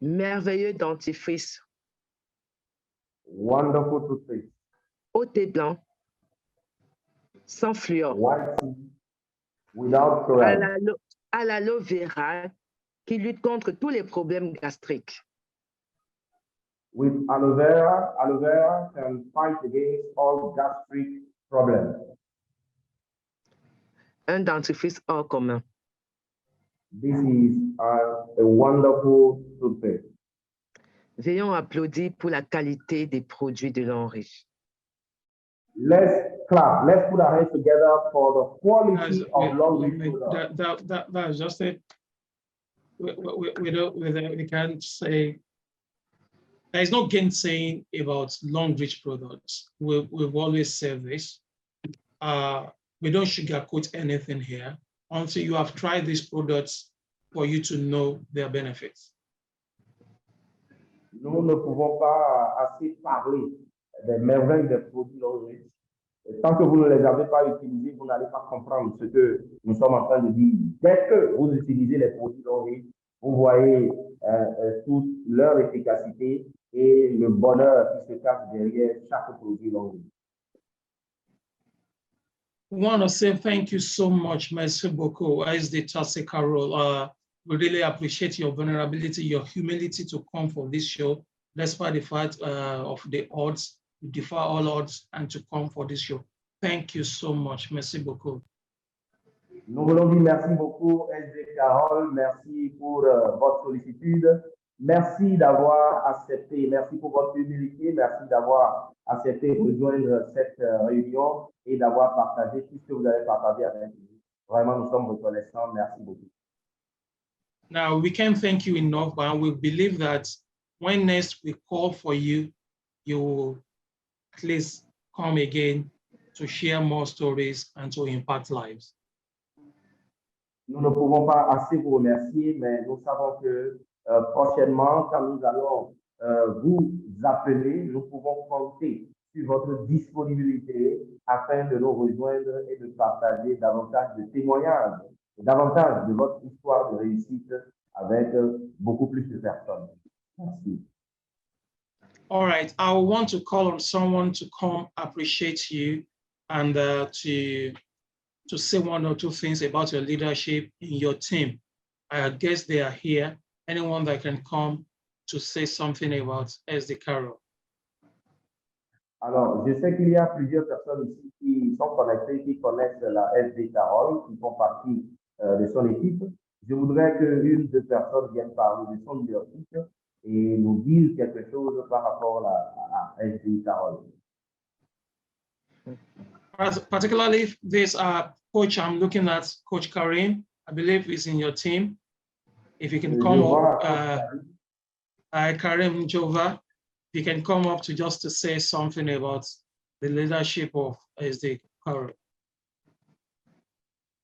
Merveilleux dentifrice. Wonderful toothpaste. Au thé blanc. Sans fluor. White tea, without fluoride. À l'aloe vera, qui lutte contre tous les problèmes gastriques. With aloe vera can fight against all gastric problems. Un dentifrice hors commun. This is a wonderful toothpaste. Veillons applaudir pour la qualité des produits de L'Henri. Let's clap. Let's put our hands together for the quality of L'Henri products. That's just it. We can't say there's no gainsaying about Longreach products. We've always said this. We don't sugarcoat anything here until you have tried these products for you to know their benefits. Nous ne pouvons pas assez parler des merveilles des produits L'Henri. Tant que vous ne les avez pas utilisés, vous n'allez pas comprendre ce que nous sommes en train de dire. Dès que vous utilisez les produits L'Henri, vous voyez toute leur efficacité et le bonheur qui se cache derrière chaque produit L'Henri. We want to say thank you so much, Merci beaucoup, SD Tase Carol. We really appreciate your vulnerability, your humility to come for this show, despite the fact of the odds, you defy all odds, and to come for this show. Thank you so much, Merci beaucoup. Nous voulons dire merci beaucoup, SD Carol. Merci pour votre sollicitude. Merci d'avoir accepté. Merci pour votre humilité. Merci d'avoir accepté de rejoindre cette réunion et d'avoir partagé tout ce que vous avez partagé avec nous. Vraiment, nous sommes reconnaissants. Merci beaucoup. Now, we can't thank you enough, but we believe that when next we call for you, you will please come again to share more stories and to impact lives. Nous ne pouvons pas assez vous remercier, mais nous savons que prochainement, quand nous allons vous appeler, nous pouvons compter sur votre disponibilité afin de nous rejoindre et de partager davantage de témoignages, davantage de votre histoire de réussite avec beaucoup plus de personnes. Merci. All right, I want to call on someone to come appreciate you and to say one or two things about your leadership in your team. I guess they are here. Anyone that can come to say something about SD Carroll. Alors, je sais qu'il y a plusieurs personnes ici qui sont connectées, qui connaissent la SD Carroll, qui font partie de son équipe. Je voudrais qu'une des personnes vienne parler de son leadership et nous dise quelque chose par rapport à SD Carroll. Particularly this coach I'm looking at, Coach Karim, I believe is in your team. If you can come up, Karim Jova, if you can come up to say something about the leadership of SD Carroll.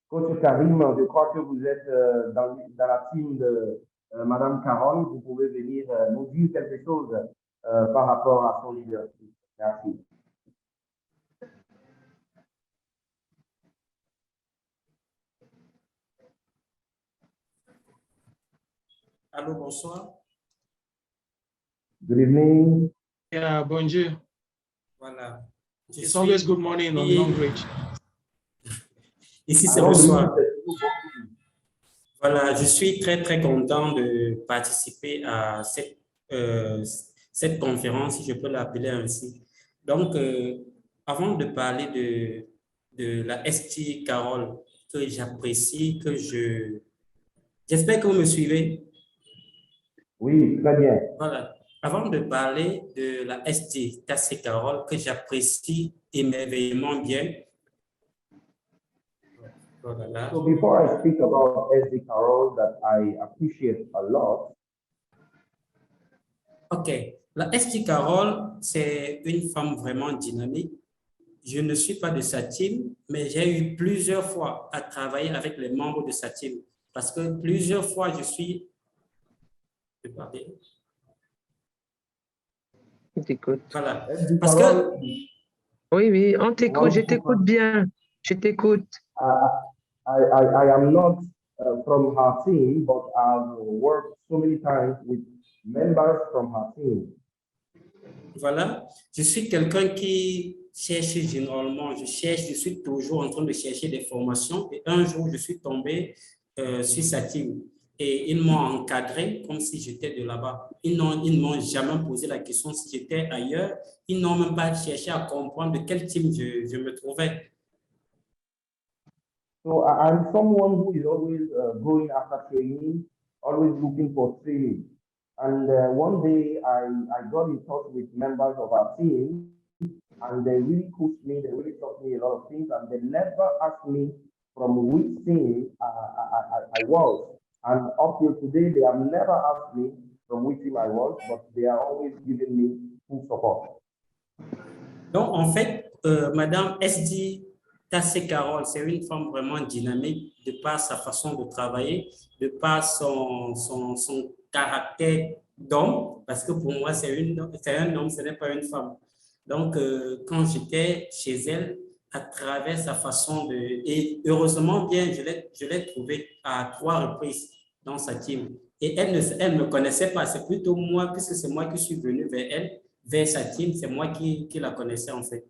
Coach Karim, je crois que vous êtes dans la team de Madame Carole. Vous pouvez venir nous dire quelque chose par rapport à son leadership. Merci. Allô, bonsoir. Good evening. Yeah, bonjour. Voilà. It's always good morning on Longreach. Ici, c'est bonsoir. Voilà, je suis très, très content de participer à cette conférence, si je peux l'appeler ainsi. Donc, avant de parler de la ST Carole, que j'apprécie, j'espère que vous me suivez. Oui, très bien. Voilà. Avant de parler de la ST Tassé Carole, que j'apprécie émerveillement bien. Voilà. So before I speak about SD Carole that I appreciate a lot. OK. La ST Carole, c'est une femme vraiment dynamique. Je ne suis pas de sa team, mais j'ai eu plusieurs fois à travailler avec les membres de sa team. Parce que plusieurs fois, je suis... Je t'écoute. Voilà. Parce que... Oui, on t'écoute, je t'écoute bien. Je t'écoute. I am not from her team, but I've worked so many times with members from her team. Voilà. Je suis quelqu'un qui cherche généralement, je suis toujours en train de chercher des formations et un jour, je suis tombé sur sa team. Et ils m'ont encadré comme si j'étais de là-bas. Ils ne m'ont jamais posé la question si j'étais ailleurs. Ils n'ont même pas cherché à comprendre de quel team je me trouvais. So I'm someone who is always going after training, always looking for training. And one day I got in touch with members of our team and they really pushed me, they really taught me a lot of things and they never asked me from which team I was. And up till today, they have never asked me from which team I was, but they are always giving me full support. Donc, en fait, Madame SD Tassé Carole, c'est une femme vraiment dynamique de par sa façon de travailler, de par son caractère d'homme, parce que pour moi, c'est un homme, ce n'est pas une femme. Donc, quand j'étais chez elle, à travers sa façon de... Et heureusement bien, je l'ai trouvée à 3 reprises dans sa team. Et elle ne me connaissait pas, c'est plutôt moi, puisque c'est moi qui suis venu vers elle, vers sa team, c'est moi qui la connaissais en fait.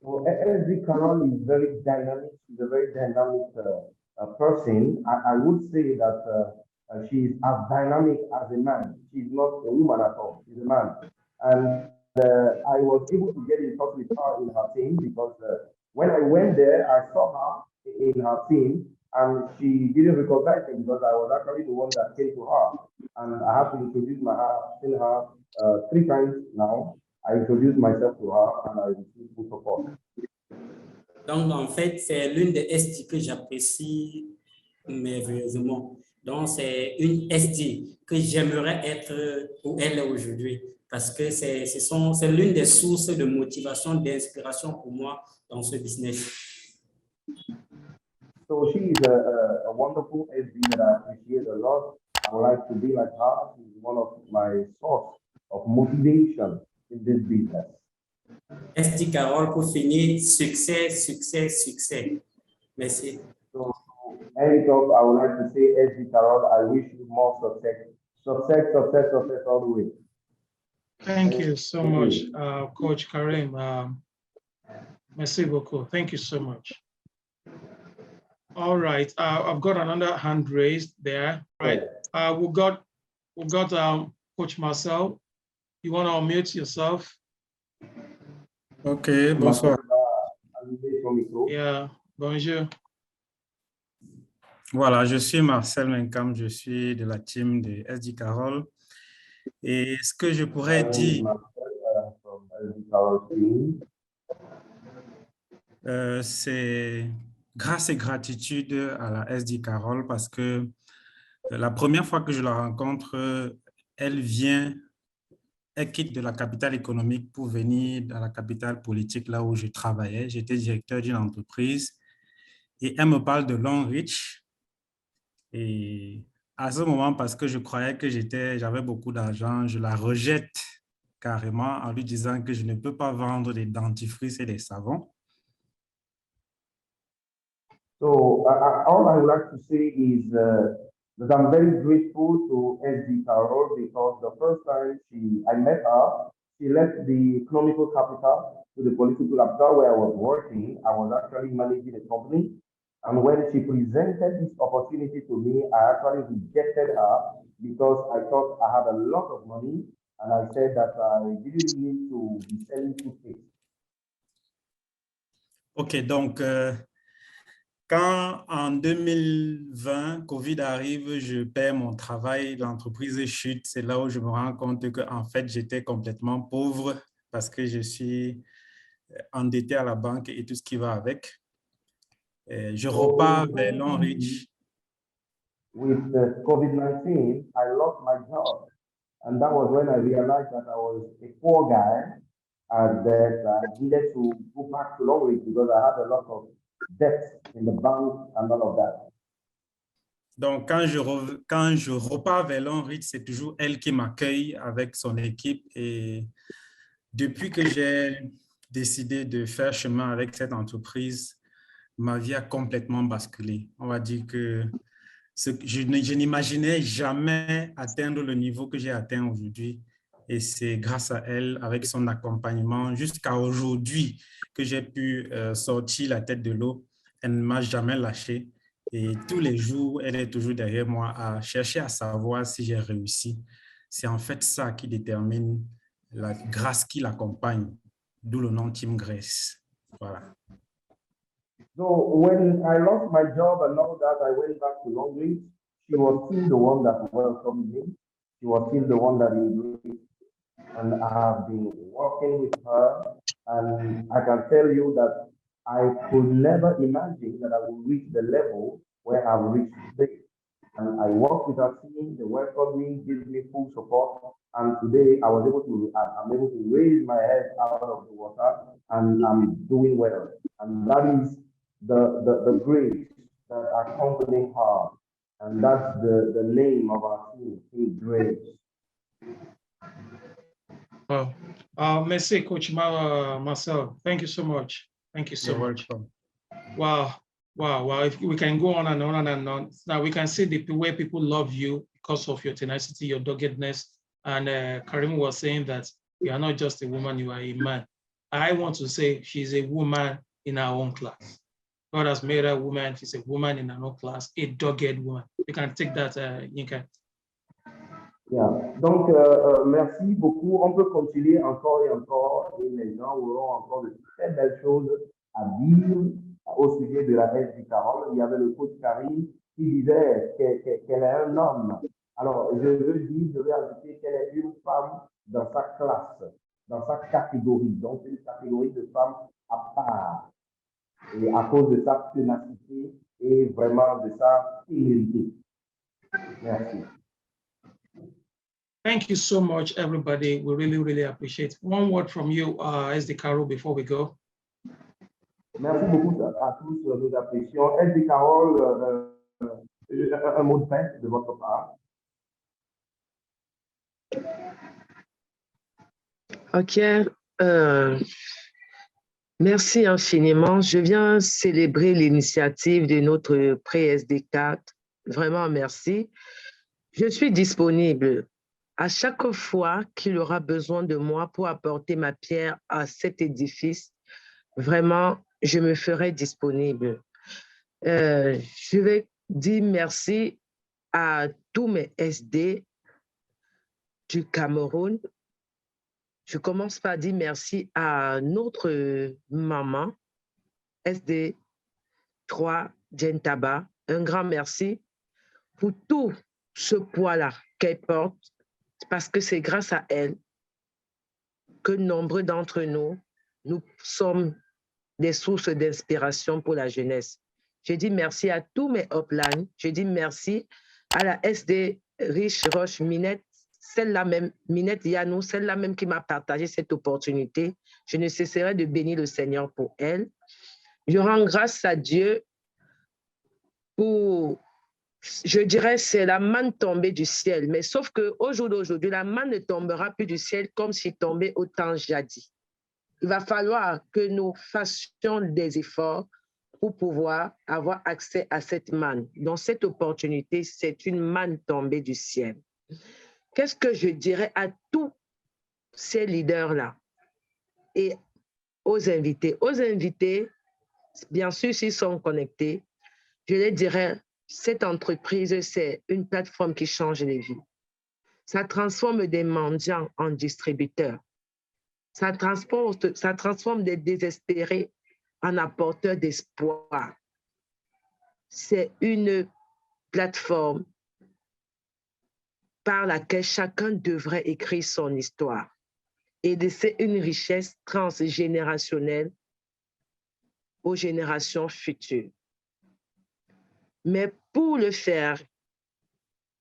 Well, SD Carole is very dynamic. She's a very dynamic person. I would say that she is as dynamic as a man. She's not a woman at all. She's a man. And I was able to get in touch with her in her team because when I went there, I saw her in her team and she didn't recognize me because I was actually the one that came to her. And I have to introduce her 3 times now. I introduced myself to her and I received full support. Donc, en fait, c'est l'une des SD que j'apprécie merveilleusement. Donc, c'est une SD que j'aimerais être où elle est aujourd'hui. parce que c'est l'une des sources de motivation, d'inspiration pour moi dans ce business. So she is a wonderful SB that I appreciate a lot. I would like to be like her. She's one of my source of motivation in this business. SD Carole, pour finir, succès, succès, succès. Merci. So, end of, I would like to say, SB Carol, I wish you more success. Success, success, success all the way. Thank you so much, Coach Karim. Merci beaucoup. Thank you so much. All right, I've got another hand raised there. Right, we got Coach Marcel. You want to unmute yourself? Ok, bonsoir. Yeah, bonjour. Voilà, je suis Marcel Menkam, je suis de la team de SD Carole. Et ce que je pourrais dire, c'est grâce et gratitude à la SD Carole parce que la première fois que je la rencontre, elle quitte de la capitale économique pour venir dans la capitale politique, là où je travaillais. J'étais directeur d'une entreprise et elle me parle de Longreach. Et à ce moment, parce que je croyais que j'avais beaucoup d'argent, je la rejette carrément en lui disant que je ne peux pas vendre des dentifrices et des savons. So all I would like to say is that I'm very grateful to SD Carol because the first time I met her, she left the economical capital to the political capital where I was working. I was actually managing a company. And when she presented this opportunity to me, I actually rejected her because I thought I had a lot of money. And I said that I didn't need to be selling toothpaste. OK, donc quand en 2020, Covid arrive, je perds mon travail, l'entreprise chute, c'est là où je me rends compte qu'en fait, j'étais complètement pauvre parce que je suis endetté à la banque et tout ce qui va avec. Je repars vers Longreach. With the COVID-19, I lost my job. And that was when I realized that I was a poor guy and that I needed to go back to Longreach because I had a lot of debts in the bank and all of that. Donc, quand je repars vers Longreach, c'est toujours elle qui m'accueille avec son équipe. Et depuis que j'ai décidé de faire chemin avec cette entreprise, ma vie a complètement basculé. On va dire que je n'imaginais jamais atteindre le niveau que j'ai atteint aujourd'hui. Et c'est grâce à elle, avec son accompagnement, jusqu'à aujourd'hui, que j'ai pu sortir la tête de l'eau. Elle ne m'a jamais lâché. Et tous les jours, elle est toujours derrière moi à chercher à savoir si j'ai réussi. C'est en fait ça qui détermine la grâce qui l'accompagne, d'où le nom Team Grace. Voilà. So when I lost my job and all that, I went back to Longreach. She was still the one that welcomed me. She was still the one that embraced. And I have been working with her. And I can tell you that I could never imagine that I would reach the level where I've reached today. And I work with her team, they welcome me, give me full support. And today I'm able to raise my head out of the water and I'm doing well. And that is the grace that accompany her. And that's the name of our team, Grace. Merci, Coach Marcel. Thank you so much. Thank you so You're much. welcome. Wow. If we can go on and on and on. Now we can see the way people love you because of your tenacity, your doggedness. And Karim was saying that you are not just a woman, you are a man. I want to say she's a woman in her own class. God has made her a woman. She's a woman in her own class, a dogged woman. You can take that, Yinka. Yeah. Donc, merci beaucoup. On peut continuer encore et encore et les gens auront encore de très belles choses à dire au sujet de la SD Carole. Il y avait le coach Karim qui disait qu'elle est un homme. Alors, je veux ajouter qu'elle est une femme dans sa classe, dans sa catégorie. Donc, c'est une catégorie de femmes à part. Et à cause de sa ténacité et vraiment de sa humilité. Merci. Thank you so much, everybody. We really, really appreciate it. One word from you, SD Caro, before we go. Merci beaucoup à tous, nous apprécions. SD Carole, un mot de fin de votre part. Ok, merci infiniment. Je viens célébrer l'initiative de notre pré-SD4. Vraiment, merci. Je suis disponible à chaque fois qu'il aura besoin de moi pour apporter ma pierre à cet édifice. Vraiment, je me ferai disponible. Je vais dire merci à tous mes SD du Cameroun. Je commence par dire merci à notre maman, SD3 Djentaba. Un grand merci pour tout ce poids-là qu'elle porte, parce que c'est grâce à elle que nombreux d'entre nous, nous sommes des sources d'inspiration pour la jeunesse. Je dis merci à tous mes uplines. Je dis merci à la SD Riche Roche Minette, celle-là même, Minette Yanou, celle-là même qui m'a partagé cette opportunité. Je ne cesserai de bénir le Seigneur pour elle. Je rends grâce à Dieu pour, je dirais, c'est la manne tombée du ciel. Mais sauf qu'au jour d'aujourd'hui, la manne ne tombera plus du ciel comme s'il tombait au temps jadis. Il va falloir que nous fassions des efforts pour pouvoir avoir accès à cette manne. Donc, cette opportunité, c'est une manne tombée du ciel. Qu'est-ce que je dirais à tous ces leaders-là et aux invités? Aux invités, bien sûr, s'ils sont connectés, je les dirais, cette entreprise, c'est une plateforme qui change les vies. Ça transforme des mendiants en distributeurs. Ça transforme des désespérés en apporteurs d'espoir. C'est une plateforme par laquelle chacun devrait écrire son histoire et laisser une richesse transgénérationnelle aux générations futures. Mais pour le faire,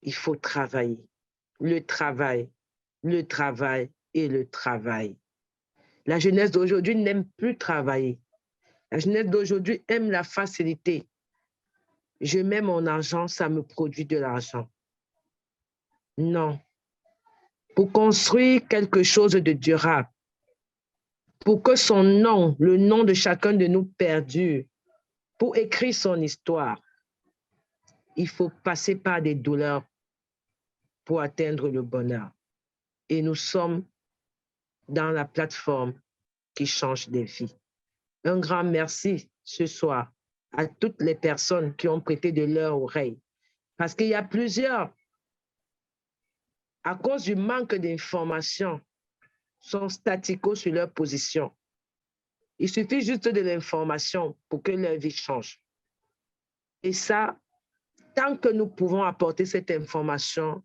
il faut travailler. Le travail, le travail et le travail. La jeunesse d'aujourd'hui n'aime plus travailler. La jeunesse d'aujourd'hui aime la facilité. Je mets mon argent, ça me produit de l'argent. Non. Pour construire quelque chose de durable, pour que son nom, le nom de chacun de nous perdure, pour écrire son histoire, il faut passer par des douleurs pour atteindre le bonheur. Et nous sommes dans la plateforme qui change des vies. Un grand merci ce soir à toutes les personnes qui ont prêté de leur oreille. Parce qu'il y a plusieurs, à cause du manque d'informations, sont staticaux sur leur position. Il suffit juste de l'information pour que leur vie change. Et ça, tant que nous pouvons apporter cette information,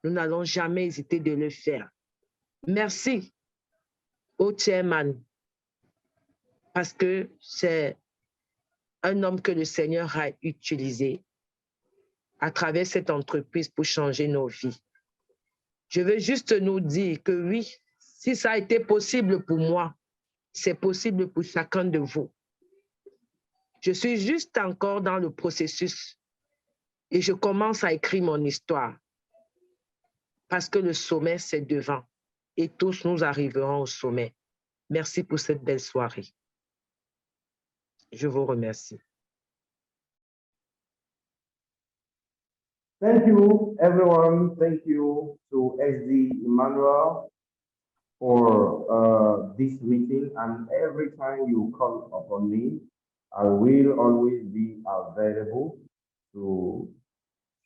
nous n'allons jamais hésiter de le faire. Merci au chairman, parce que c'est un homme que le Seigneur a utilisé à travers cette entreprise pour changer nos vies. Je veux juste nous dire que oui, si ça a été possible pour moi, c'est possible pour chacun de vous. Je suis juste encore dans le processus et je commence à écrire mon histoire parce que le sommet, c'est devant et tous nous arriverons au sommet. Merci pour cette belle soirée. Je vous remercie. Thank you, everyone. Thank you to SD Emmanuel for this meeting. And every time you call upon me, I will always be available to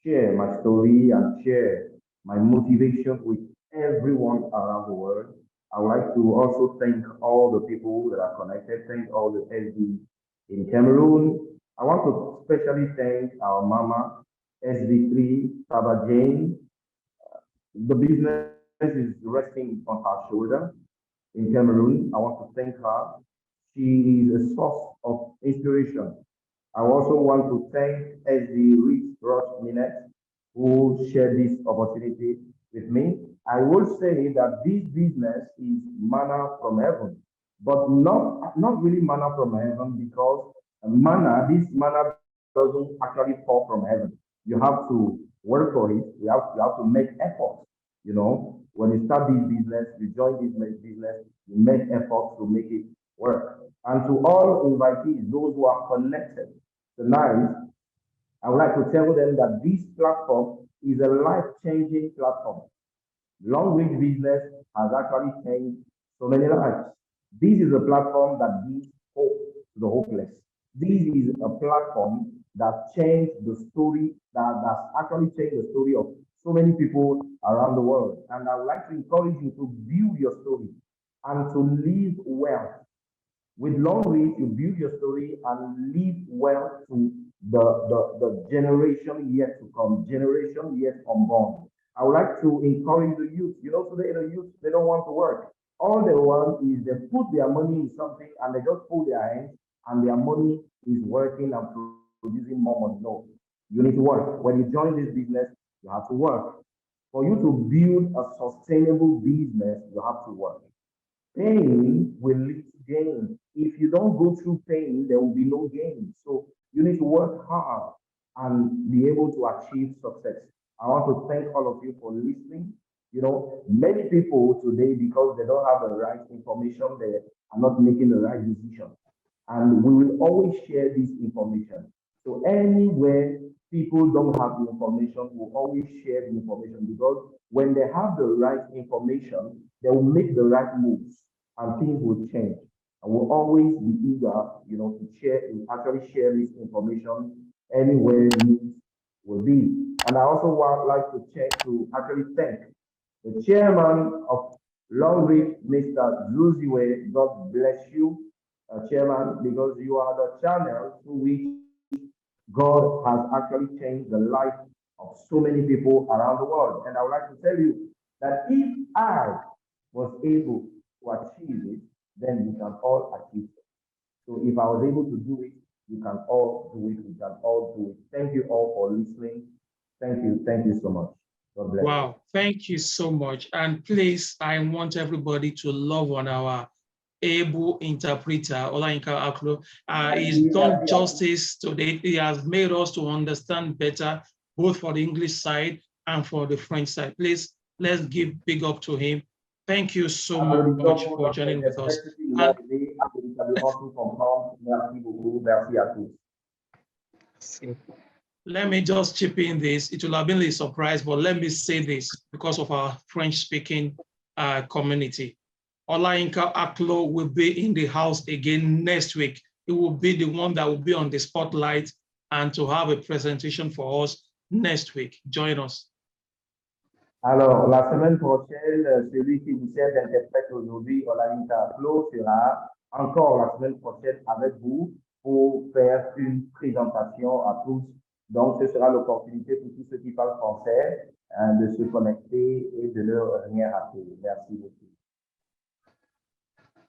share my story and share my motivation with everyone around the world. I would like to also thank all the people that are connected, thank all the SD in Cameroon. I want to especially thank our mama, SD3, Taba Jane. The business is resting on her shoulder in Cameroon. I want to thank her. She is a source of inspiration. I also want to thank SD Rich Ross Minette, who shared this opportunity with me. I will say that this business is manna from heaven, but not really manna from heaven because this manna doesn't actually fall from heaven. You have to work for it. You have to make efforts. You know, when you start this business, you join this business, you make efforts to make it work. And to all invitees, those who are connected tonight, I would like to tell them that this platform is a life-changing platform. Long Reach Business has actually changed so many lives. This is a platform that gives hope to the hopeless. This is a platform that changed the story, that's actually changed the story of so many people around the world. And I would like to encourage you to build your story and to live well. With Long Reach, you build your story and live well to the generation yet to come, generation yet unborn. I would like to encourage the youth. You know, today the youth, they don't want to work. All they want is they put their money in something and they just pull their hands and their money is working and producing more money. No, you need to work. When you join this business, you have to work. For you to build a sustainable business, you have to work. Pain will lead to gain. If you don't go through pain, there will be no gain. So you need to work hard and be able to achieve success. I want to thank all of you for listening. You know, many people today, because they don't have the right information, they are not making the right decision. And we will always share this information. So anywhere people don't have the information, we'll always share the information because when they have the right information, they will make the right moves and things will change. And we'll always be eager, you know, to actually share this information anywhere needs will be. And I also would like to actually thank the chairman of Long Reach, Mr. Zuziwe. God bless you, chairman, because you are the channel through which God has actually changed the life of so many people around the world. And I would like to tell you that if I was able to achieve it, then you can all achieve it. So if I was able to do it, you can all do it. We can all do it. Thank you all for listening. Thank you. Thank you so much. God bless. Wow, thank you so much. And please, I want everybody to love on our able interpreter, Olayinka Aklo. He's done justice today. He has made us to understand better, both for the English side and for the French side. Please, let's give big up to him. Thank you so much for joining with us. Let me just chip in this. It will have been a surprise, but let me say this because of our French-speaking community. Olayinka Aklo will be in the house again next week. He will be the one that will be on the spotlight and to have a presentation for us next week. Join us. Alors, la semaine prochaine, celui qui vous sert d'interprète aujourd'hui, Olayinka Aklo, sera encore la semaine prochaine avec vous pour faire une présentation à tous. Donc, ce sera l'opportunité pour tous ceux qui parlent français de se connecter et de leur rien rater. Merci beaucoup.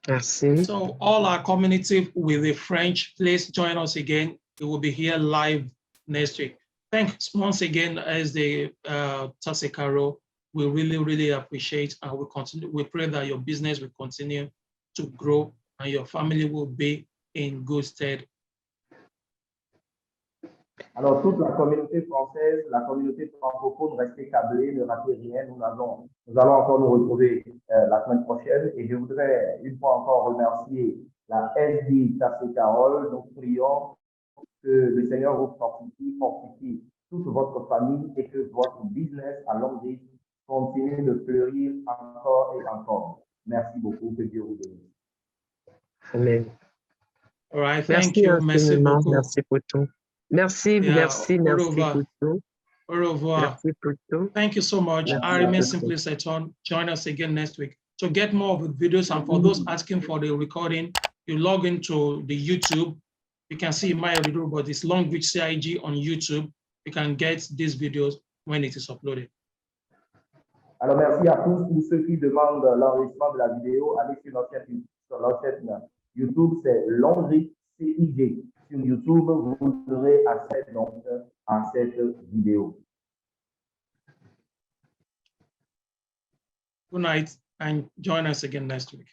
Merci. So all our community with the French, please join us again. We will be here live next week. Thanks once again as the Tasekaro. We really, really appreciate and we continue. We pray that your business will continue to grow and your family will be in good stead. Alors, toute la communauté française, la communauté francophone, restez câblés, ne ratez rien. Nous allons encore nous retrouver la semaine prochaine. Et je voudrais une fois encore remercier la SD Tassé Carole. Donc, prions que le Seigneur vous fortifie toute votre famille et que votre business à Long Reach continue de fleurir encore et encore. Merci beaucoup. Que Dieu vous bénisse. Amen. All right, Merci thank you. Merci beaucoup. Merci pour tout. Merci, merci pour tout. Au revoir. Merci pour tout. Thank you so much. I remain Simply Seton. Join us again next week. To get more of the videos and for those asking for the recording, you log into the YouTube. You can see my video, but it's Long Reach CIG on YouTube. You can get these videos when it is uploaded. Alors, merci à tous pour ceux qui demandent l'enregistrement de la vidéo. Allez sur notre chaîne YouTube, c'est Long Reach CIG. Sur YouTube, vous aurez accès donc à cette vidéo. Good night and join us again next week.